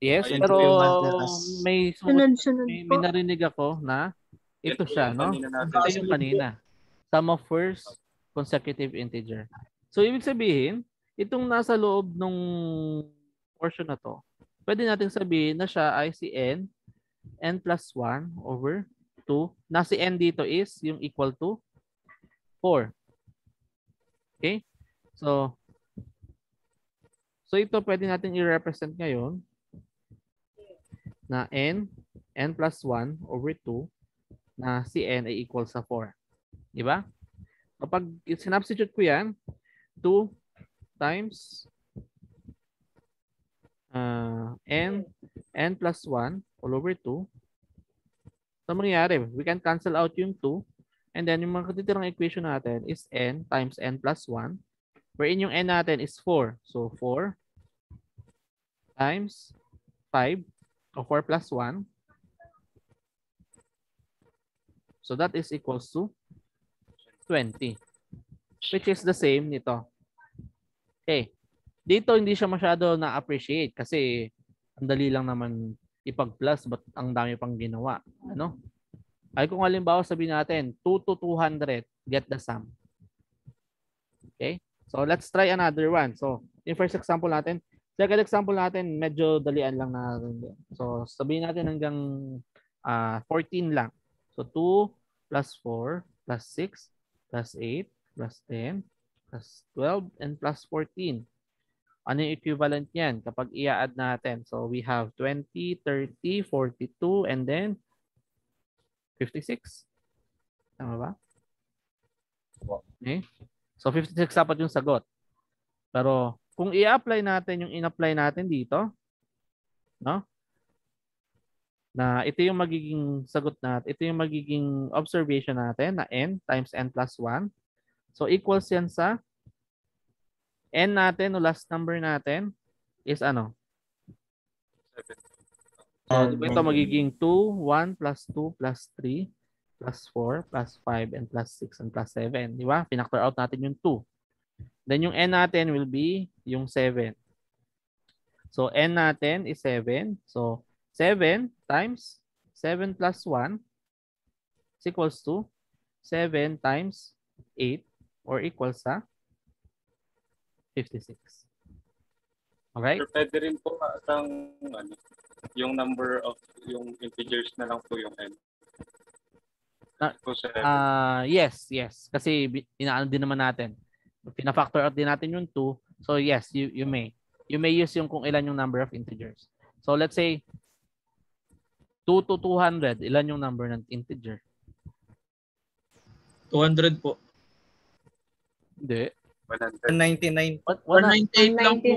Yes, Ayun pero po yung matatas. may Sunod-sunod may narinig ako na ito Yan po siya, yung no? kanina natin. Ito yung kanina. Sum of first consecutive integer. So, ibig sabihin, itong nasa loob nung portion na to, pwede natin sabihin na siya ay si n plus 1 over 2. Na si n dito is yung equal to 4. Okay? So ito pwede natin i-represent ngayon na n plus 1 over 2 na si n ay equal sa 4. Di ba? Kapag sinubstitute ko yan, 2 times n plus 1 all over 2. So, mangyayari, we can cancel out yung 2. And then, yung mga katitirang equation natin is n times n plus 1. Wherein yung n natin is 4. So, 4 times 5 o 4 plus 1. So, that is equals to 20. Which is the same nito. Okay. Dito, hindi siya masyado na-appreciate kasi ang dali lang naman ipag-plus but ang dami pang ginawa. Ano? Ay kung halimbawa sabihin natin 2 to 200, get the sum. Okay? So let's try another one. So yung first example natin, second example natin, medyo dalian lang natin. So sabihin natin hanggang 14 lang. So 2 plus 4 plus 6 plus 8 plus 10 plus 12 and plus 14. Ano yung equivalent niyan kapag i-add natin? So we have 20, 30, 42, and then 56. Tama ba? Okay. So 56 dapat yung sagot. Pero kung i-apply natin yung in-apply natin dito, no? Na ito yung magiging sagot natin, ito yung magiging observation natin na n times n plus 1. So equals yan sa n natin o last number natin is ano? So ito magiging 2, 1 plus 2 plus 3 plus 4 plus 5 and plus 6 and plus 7. Di ba? Pinactor out natin yung 2. Then yung n natin will be yung 7. So n natin is 7. So 7 times 7 plus 1 is equals to 7 times 8 or equals sa 56. Alright? Pero pwede rin po yung number of yung integers na lang po yung n. Po Yes. Kasi inaano din naman natin. Pina-factor out din natin yung 2. So yes, you may. You may use yung kung ilan yung number of integers. So let's say 2 to 200, ilan yung number ng integer? 200 po. Hindi. 199. 198 lang po.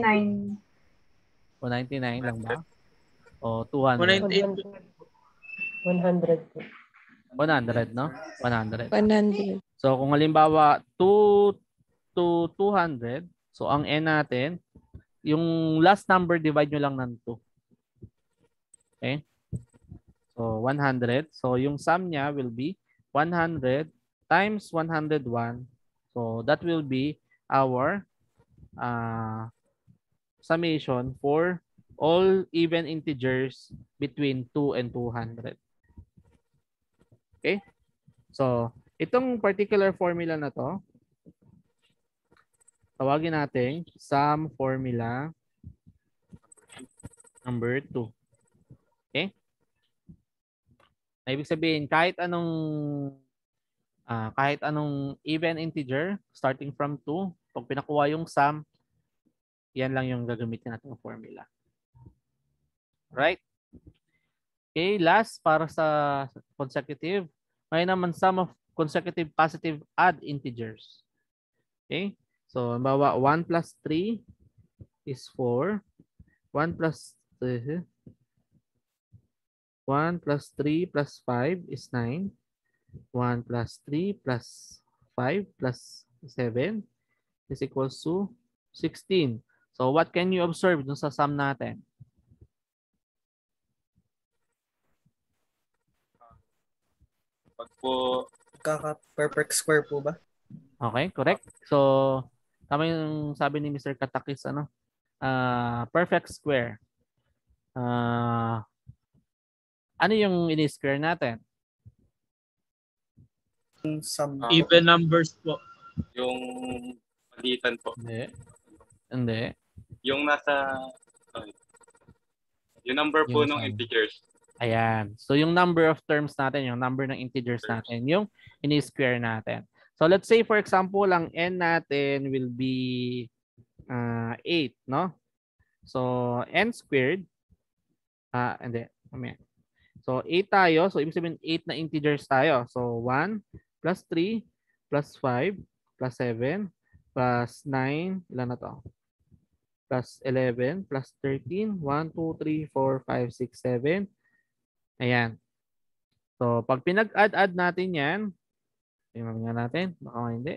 199 lang ba? O 200? 100 po. 100, no? 100. 100. So kung halimbawa 2 to 200, so ang n natin, yung last number divide nyo lang ng 2. Okay? So 100. So yung sum niya will be 100 times 101. So that will be our summation for all even integers between 2 and 200. Okay? So, itong particular formula na to, tawagin natin sum formula number 2. Okay? Ibig sabihin, kahit anong even integer starting from 2, pag pinakuha yung sum, yan lang yung gagamitin natin ng formula. Right? Okay, last para sa consecutive, may naman sum of consecutive positive odd integers. Okay? So, halimbawa 1 plus 3 is 4. 1 plus 1 plus 3 plus 5 is 9. 1 plus 3 plus 5 plus 7 is equals to 16. So, what can you observe dun sa sum natin? Pag po, Kaka-perfect square po ba? Okay, correct. So, tama yung sabi ni Mr. Katakis, perfect square. Ano yung ini-square natin? Some Even numbers po. yung palitan po. Hindi. Yung nasa, yung number po Yung ng sum. integers. Ayan. So, yung number of terms natin, yung number ng integers natin, yung ini-square natin. So, let's say, for example, ang n natin will be 8, no? So, n squared, hindi. So, 8 tayo. So, ibig sabihin, 8 na integers tayo. So, 1 plus 3 plus 5 plus 7 plus 9, ilan na to? Plus 11 plus 13, 1, 2, 3, 4, 5, 6, 7. Ayan. So, pag pinag-add natin yan, tingnan nga natin, baka hindi.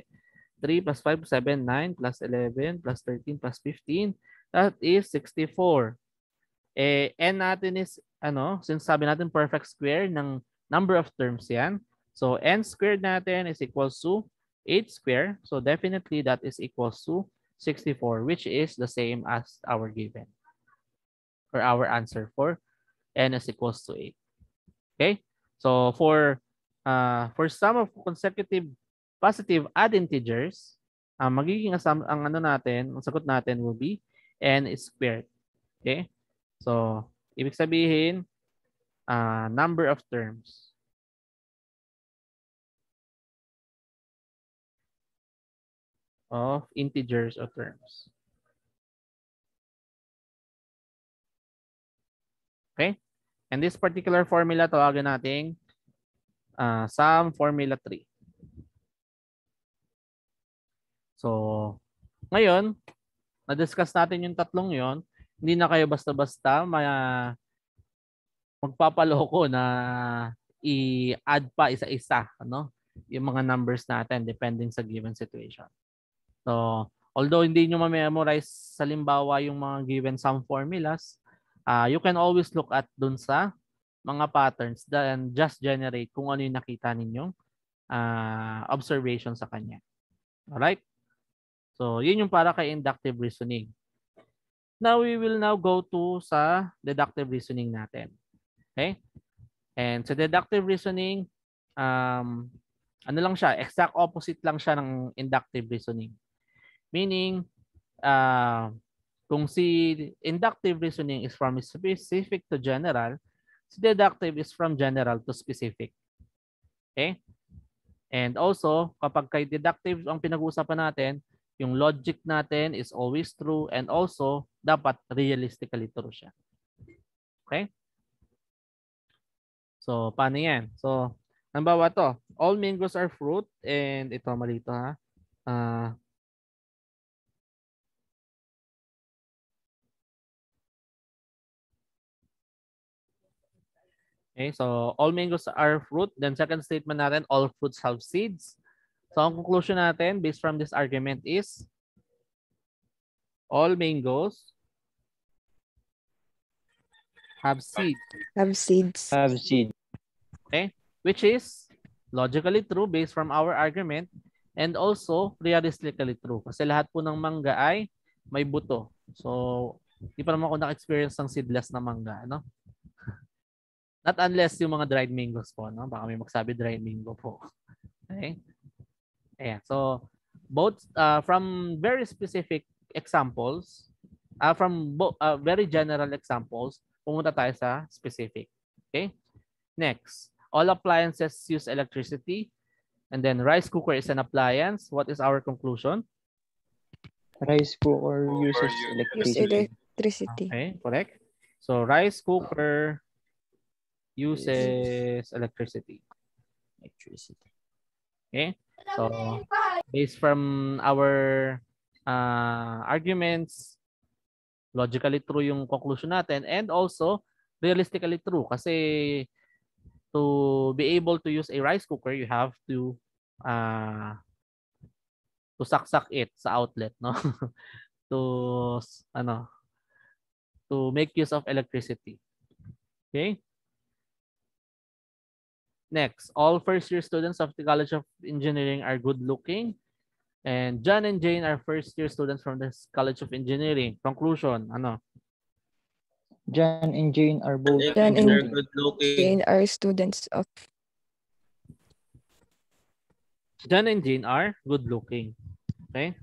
3 plus 5, 7, 9 plus 11 plus 13 plus 15, that is 64. N natin is, since sabi natin perfect square ng number of terms yan. So, n squared natin is equals to 8 square. So, definitely that is equals to 64, which is the same as our given. Or our answer for n is equals to 8. Okay? So, for sum of consecutive positive odd integers, magiging ang sagot natin will be n squared. Okay? So, ibig sabihin, number of terms. Of integers or terms. Okay? And this particular formula, tawagin natin sum formula 3. So, ngayon, na-discuss natin yung tatlong yon. Hindi na kayo basta-basta magpapaloko na i-add pa isa-isa, yung mga numbers natin depending sa given situation. So, although hindi nyo ma-memorize sa limbawa yung mga given sum formulas, you can always look at dun sa mga patterns and just generate kung ano yung nakita ninyong observation sa kanya. Alright? So, yun yung para kay inductive reasoning. Now, we will now go to sa deductive reasoning natin. Okay? And sa deductive reasoning, ano lang siya, exact opposite lang siya ng inductive reasoning. Meaning, kung si inductive reasoning is from specific to general, si deductive is from general to specific. Okay? And also, kapag kay deductive ang pinag-uusapan natin, yung logic natin is always true and also dapat realistically true siya. Okay? So, paano yan? So, halimbawa to, all mangoes are fruit and ito, mali ito ha. Okay, so all mangoes are fruit. Then second statement natin, all fruits have seeds. So, ang conclusion natin based from this argument is all mangoes have seeds. Have seeds. Have seed. Okay? Which is logically true based from our argument and also realistically true. Kasi lahat po ng mangga ay may buto. So, Hindi pa naman ako naka-experience ng seedless na mangga, no? Not unless yung mga dried mangoes po, no? Baka may magsabi dried mango po. Okay? Ayan. So, both from very specific examples, from very general examples, pumunta tayo sa specific. Okay? Next, all appliances use electricity. And then rice cooker is an appliance. What is our conclusion? Rice cooker uses Use electricity. electricity. Okay, correct. So rice cooker uses electricity. Okay. So based from our arguments, logically true yung conclusion natin and also realistically true kasi to be able to use a rice cooker, you have to saksak it sa outlet, no? to ano, to make use of electricity. Okay? Next, all first-year students of the College of Engineering are good-looking. And John and Jane are first-year students from the College of Engineering. Conclusion, ano? John and Jane are both John and They're good looking. Jane are students of John and Jane are good-looking. Okay?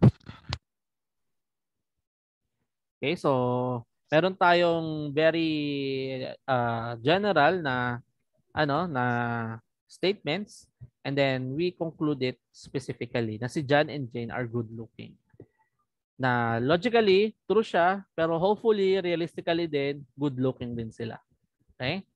Okay, so meron tayong very general na na statements and then we conclude it specifically na si John and Jane are good-looking. Na logically, true siya, pero hopefully, realistically din, good-looking din sila. Okay?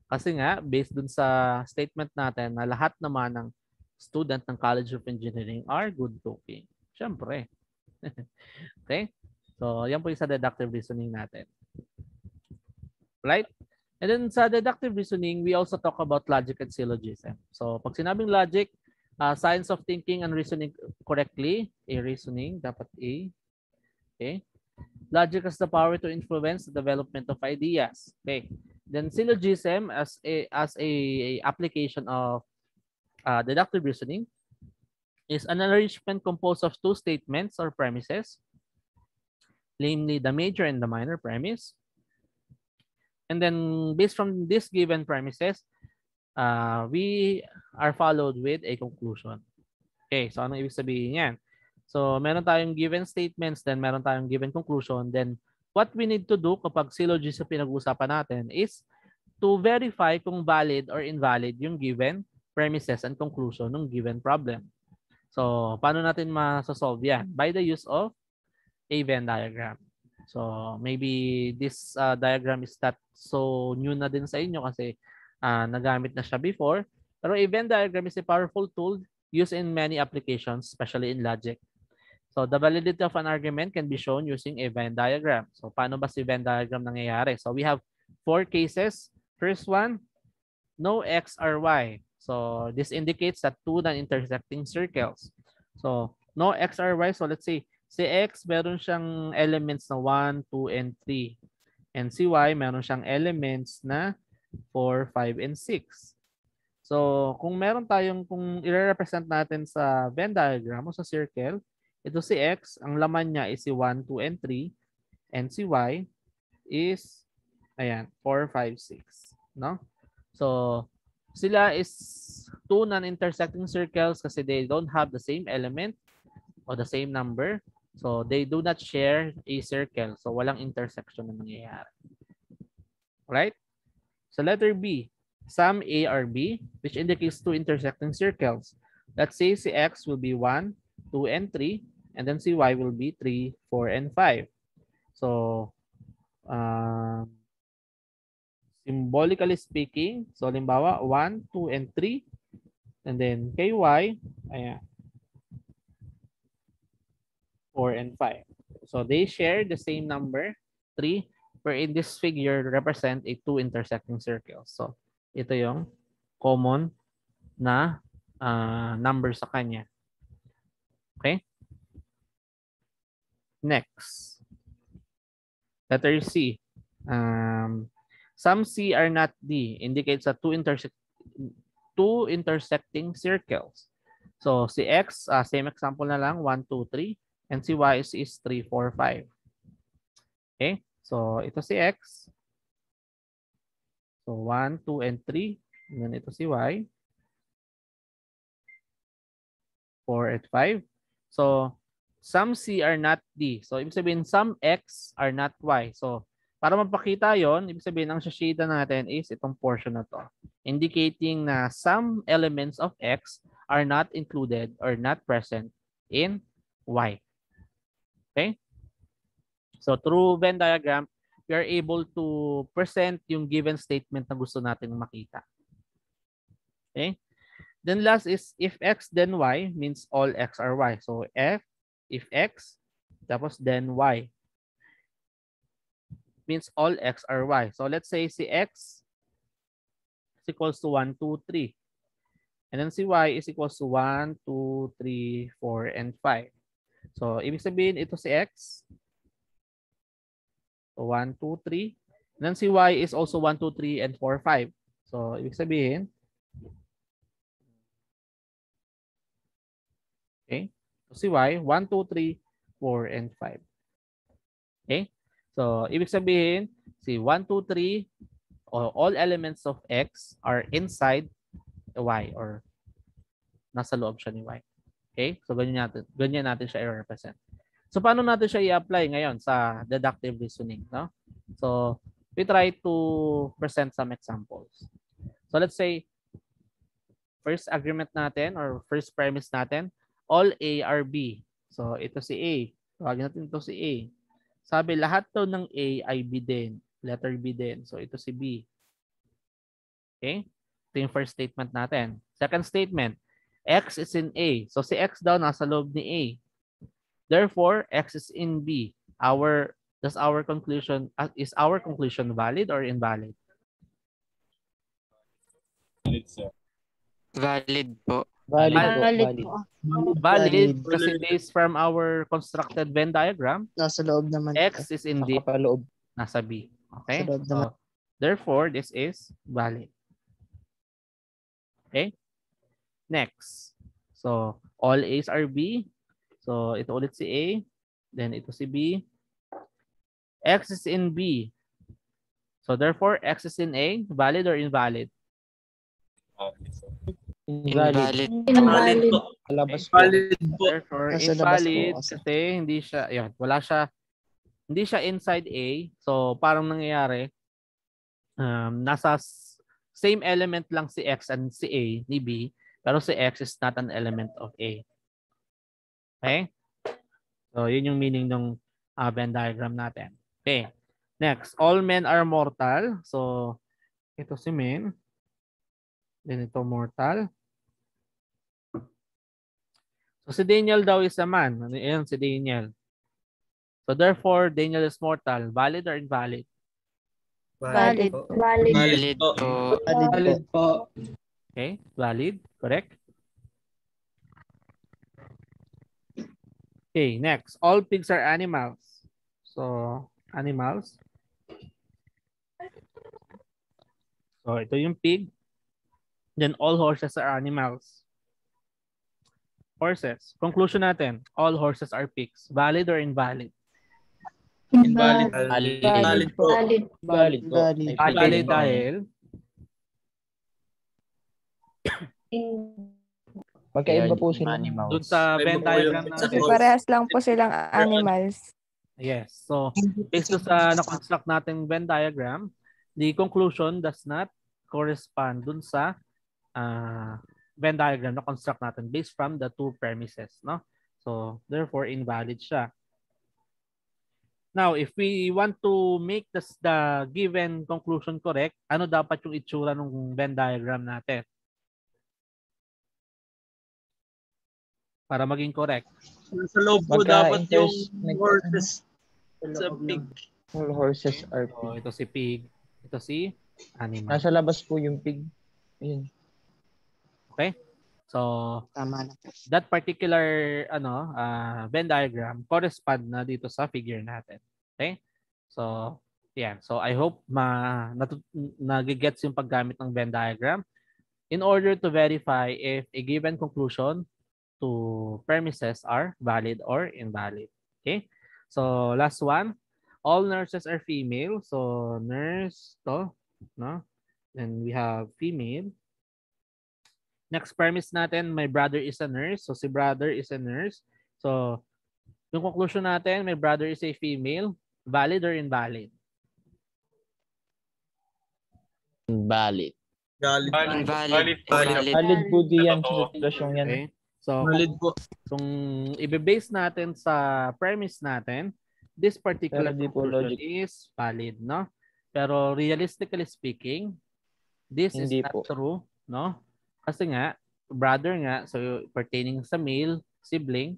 Kasi nga, based dun sa statement natin na lahat naman ng student ng College of Engineering are good-looking. Siyempre. Okay? So, yan po yung sa deductive reasoning natin. Right? And then sa deductive reasoning, we also talk about logic and syllogism. So, pag sinabing logic, science of thinking and reasoning correctly, a reasoning, dapat A. Okay? Logic has the power to influence the development of ideas. Okay. Then syllogism as a application of deductive reasoning is an arrangement composed of two statements or premises, namely the major and the minor premise. And then based from these given premises, we are followed with a conclusion. Okay, so anong ibig sabihin yan? So meron tayong given statements, then meron tayong given conclusion. Then what we need to do kapag syllogism pinag-uusapan natin is to verify kung valid or invalid yung given premises and conclusion ng given problem. So paano natin masasolve yan? By the use of a Venn diagram. So maybe this diagram is not so new na din sa inyo kasi nagamit na siya before. Pero a Venn diagram is a powerful tool used in many applications, especially in logic. So the validity of an argument can be shown using a Venn diagram. So paano ba si Venn diagram nangyayari? So we have 4 cases. First one, no X or Y. So this indicates that two non-intersecting circles. So no X or Y. So let's say si X meron siyang elements na 1, 2, and 3. And si Y meron siyang elements na 4, 5, and 6. So kung meron tayong, kung i-represent natin sa Venn diagram o sa circle, ito si X, ang laman niya is si 1, 2, and 3. And si Y is, ayan, 4, 5, 6. No? So, sila is two non-intersecting circles kasi they don't have the same element or the same number. So, they do not share a circle. So, walang intersection na nangyayari. Right? So, letter B, sum A or B, which indicates two intersecting circles. Let's say si X will be 1, 2, and 3. And then si Y will be 3, 4, and 5. So, symbolically speaking, so limbawa 1, 2, and 3. And then kay Y, ayan, 4 and 5. So they share the same number, 3, where in this figure represent a two intersecting circles. So ito yung common na number sa kanya. Okay? Next. Letter C. Some C are not D indicates that two intersecting circles. So si X, same example na lang, 1, 2, 3. And si Y is 3, 4, 5. Okay? So, ito si X. So, 1, 2, and 3. And then ito si Y. 4 and 5. So, some C are not D. So, ibig sabihin, some X are not Y. So, para mapakita yon, ibig sabihin, ang shade natin is itong portion na to. Indicating na some elements of X are not included or not present in Y. Okay? So, through Venn diagram, we are able to present yung given statement na gusto natin makita. Okay? Then last is if X then Y means all X are Y. So if X tapos then Y means all X are Y. So let's say si X is equals to 1, 2, 3. And then si Y is equals to 1, 2, 3, 4, and 5. So ibig sabihin ito si X. So 1, 2, 3. And then si Y is also 1, 2, 3, and 4, 5. So ibig sabihin, okay? So si Y, 1, 2, 3, 4, and 5. Okay? So, ibig sabihin, si 1, 2, 3, all elements of X are inside Y or nasa loob siya ni Y. Okay? So, ganyan natin siya i-represent. So, paano natin siya i-apply ngayon sa deductive reasoning? No? So, we try to present some examples. So, let's say, first agreement natin or first premise natin, all A are B. So, ito si A. Tawagin natin ito si A. Sabi, lahat daw ng A ay B din. Letter B din. So, ito si B. Okay? Ito yung first statement natin. Second statement, X is in A. So, si X daw nasa loob ni A. Therefore, X is in B. Is our conclusion valid or invalid? Valid po. Valid po. Valid kasi based from our constructed Venn diagram, Nasa loob naman. X is in D, Kapaloob. nasa B. Okay? Sa loob naman. So, therefore, this is valid. Okay? Next. So, all A's are B. So, ito ulit si A. Then, ito si B. X is in B. So, therefore, X is in A. Valid or invalid? Invalid. Invalid. Labas po. Therefore, Nasa labas po invalid kasi. kasi hindi siya, yun, hindi siya inside A. So, parang nangyayari, nasa same element lang si X and si A ni B, pero si X is not an element of A. Okay? So, yun yung meaning ng Venn diagram natin. Okay. Next, all men are mortal. So, ito si men. Then ito mortal. So, si Daniel daw is a man. Ayan si Daniel. So, therefore, Daniel is mortal. Valid or invalid? Valid. Valid po. Valid po. Okay, valid. Correct. Okay, next. All pigs are animals. So, animals. So, ito yung pig. Then, all horses are animals. Horses. Conclusion natin. All horses are pigs. Valid or invalid? Invalid. Valid po. Valid po. Valid dahil Magkaiba po sila. dun sa Venn diagram natin. Parehas lang po silang animals. Yes. So, based sa na-construct nating Venn diagram, the conclusion does not correspond dun sa Venn diagram na construct natin based from the two premises, no? So, therefore, invalid siya. Now, if we want to make the given conclusion correct, ano dapat yung itsura ng Venn diagram natin? Para maging correct. Sa loob po dapat yung horses sa pig. All horses are So, pig. ito si pig. Ito si animal. Nasa labas po yung pig. Ayun. Okay? So, Tama na. that particular Venn diagram correspond na dito sa figure natin. Okay? So, yeah. So, I hope nagigets yung paggamit ng Venn diagram in order to verify if a given conclusion to premises are valid or invalid. Okay? So, last one. all nurses are female. So nurse to, no? Then we have female. Next premise natin, my brother is a nurse. So si brother is a nurse. So yung conclusion natin, my brother is a female. Valid or invalid? Valid. Valid. Invalid po. Valid. Valid po diyan sa Totoo. sitwasyong yan. Okay. So Valid po. kung ibe-base natin sa premise natin, this particular Pero di po conclusion logic. is valid, no? Pero realistically speaking, this is Hindi not po. true, no? Kasi nga, brother nga, so pertaining sa male sibling,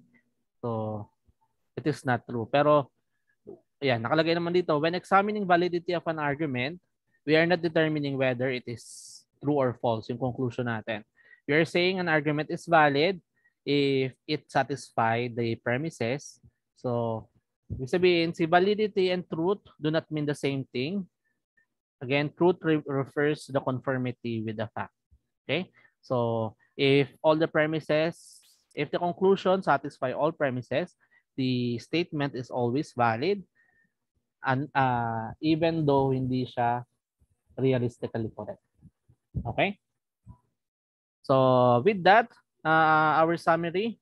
so it is not true. Pero, ayan, nakalagay naman dito, when examining validity of an argument, we are not determining whether it is true or false, yung conclusion natin. We are saying an argument is valid if it satisfies the premises. So, ibig sabihin, si validity and truth do not mean the same thing. Again, truth refers to the conformity with the fact. Okay? So, if all the premises, if the conclusion satisfy all premises, the statement is always valid, and even though hindi siya realistically correct. Okay? So, with that, our summary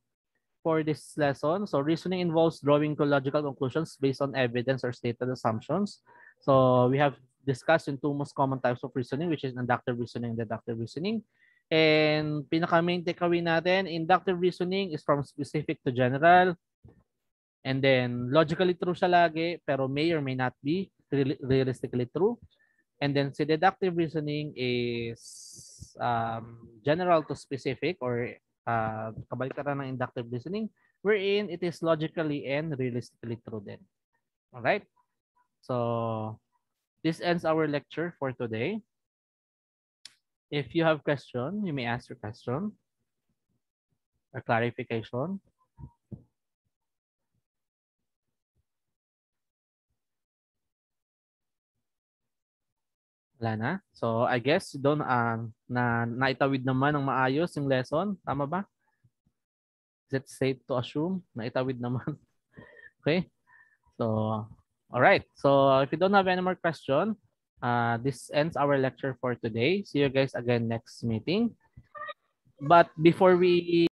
for this lesson. So, reasoning involves drawing logical conclusions based on evidence or stated assumptions. So, we have discussed yung two most common types of reasoning, which is inductive reasoning and deductive reasoning. And pinaka-main takeaway natin, inductive reasoning is from specific to general. And then, logically true siya lagi, pero may or may not be realistically true. And then, si deductive reasoning is general to specific or kabaliktaran ng inductive reasoning, wherein it is logically and realistically true din. Alright? So, this ends our lecture for today. If you have question, you may ask your question or clarification. Wala na. So, I guess doon naitawid naman ng maayos yung lesson. Tama ba? Is it safe to assume? Naitawid naman. Okay? So, alright. So, if you don't have any more question, this ends our lecture for today. See you guys again next meeting. But before we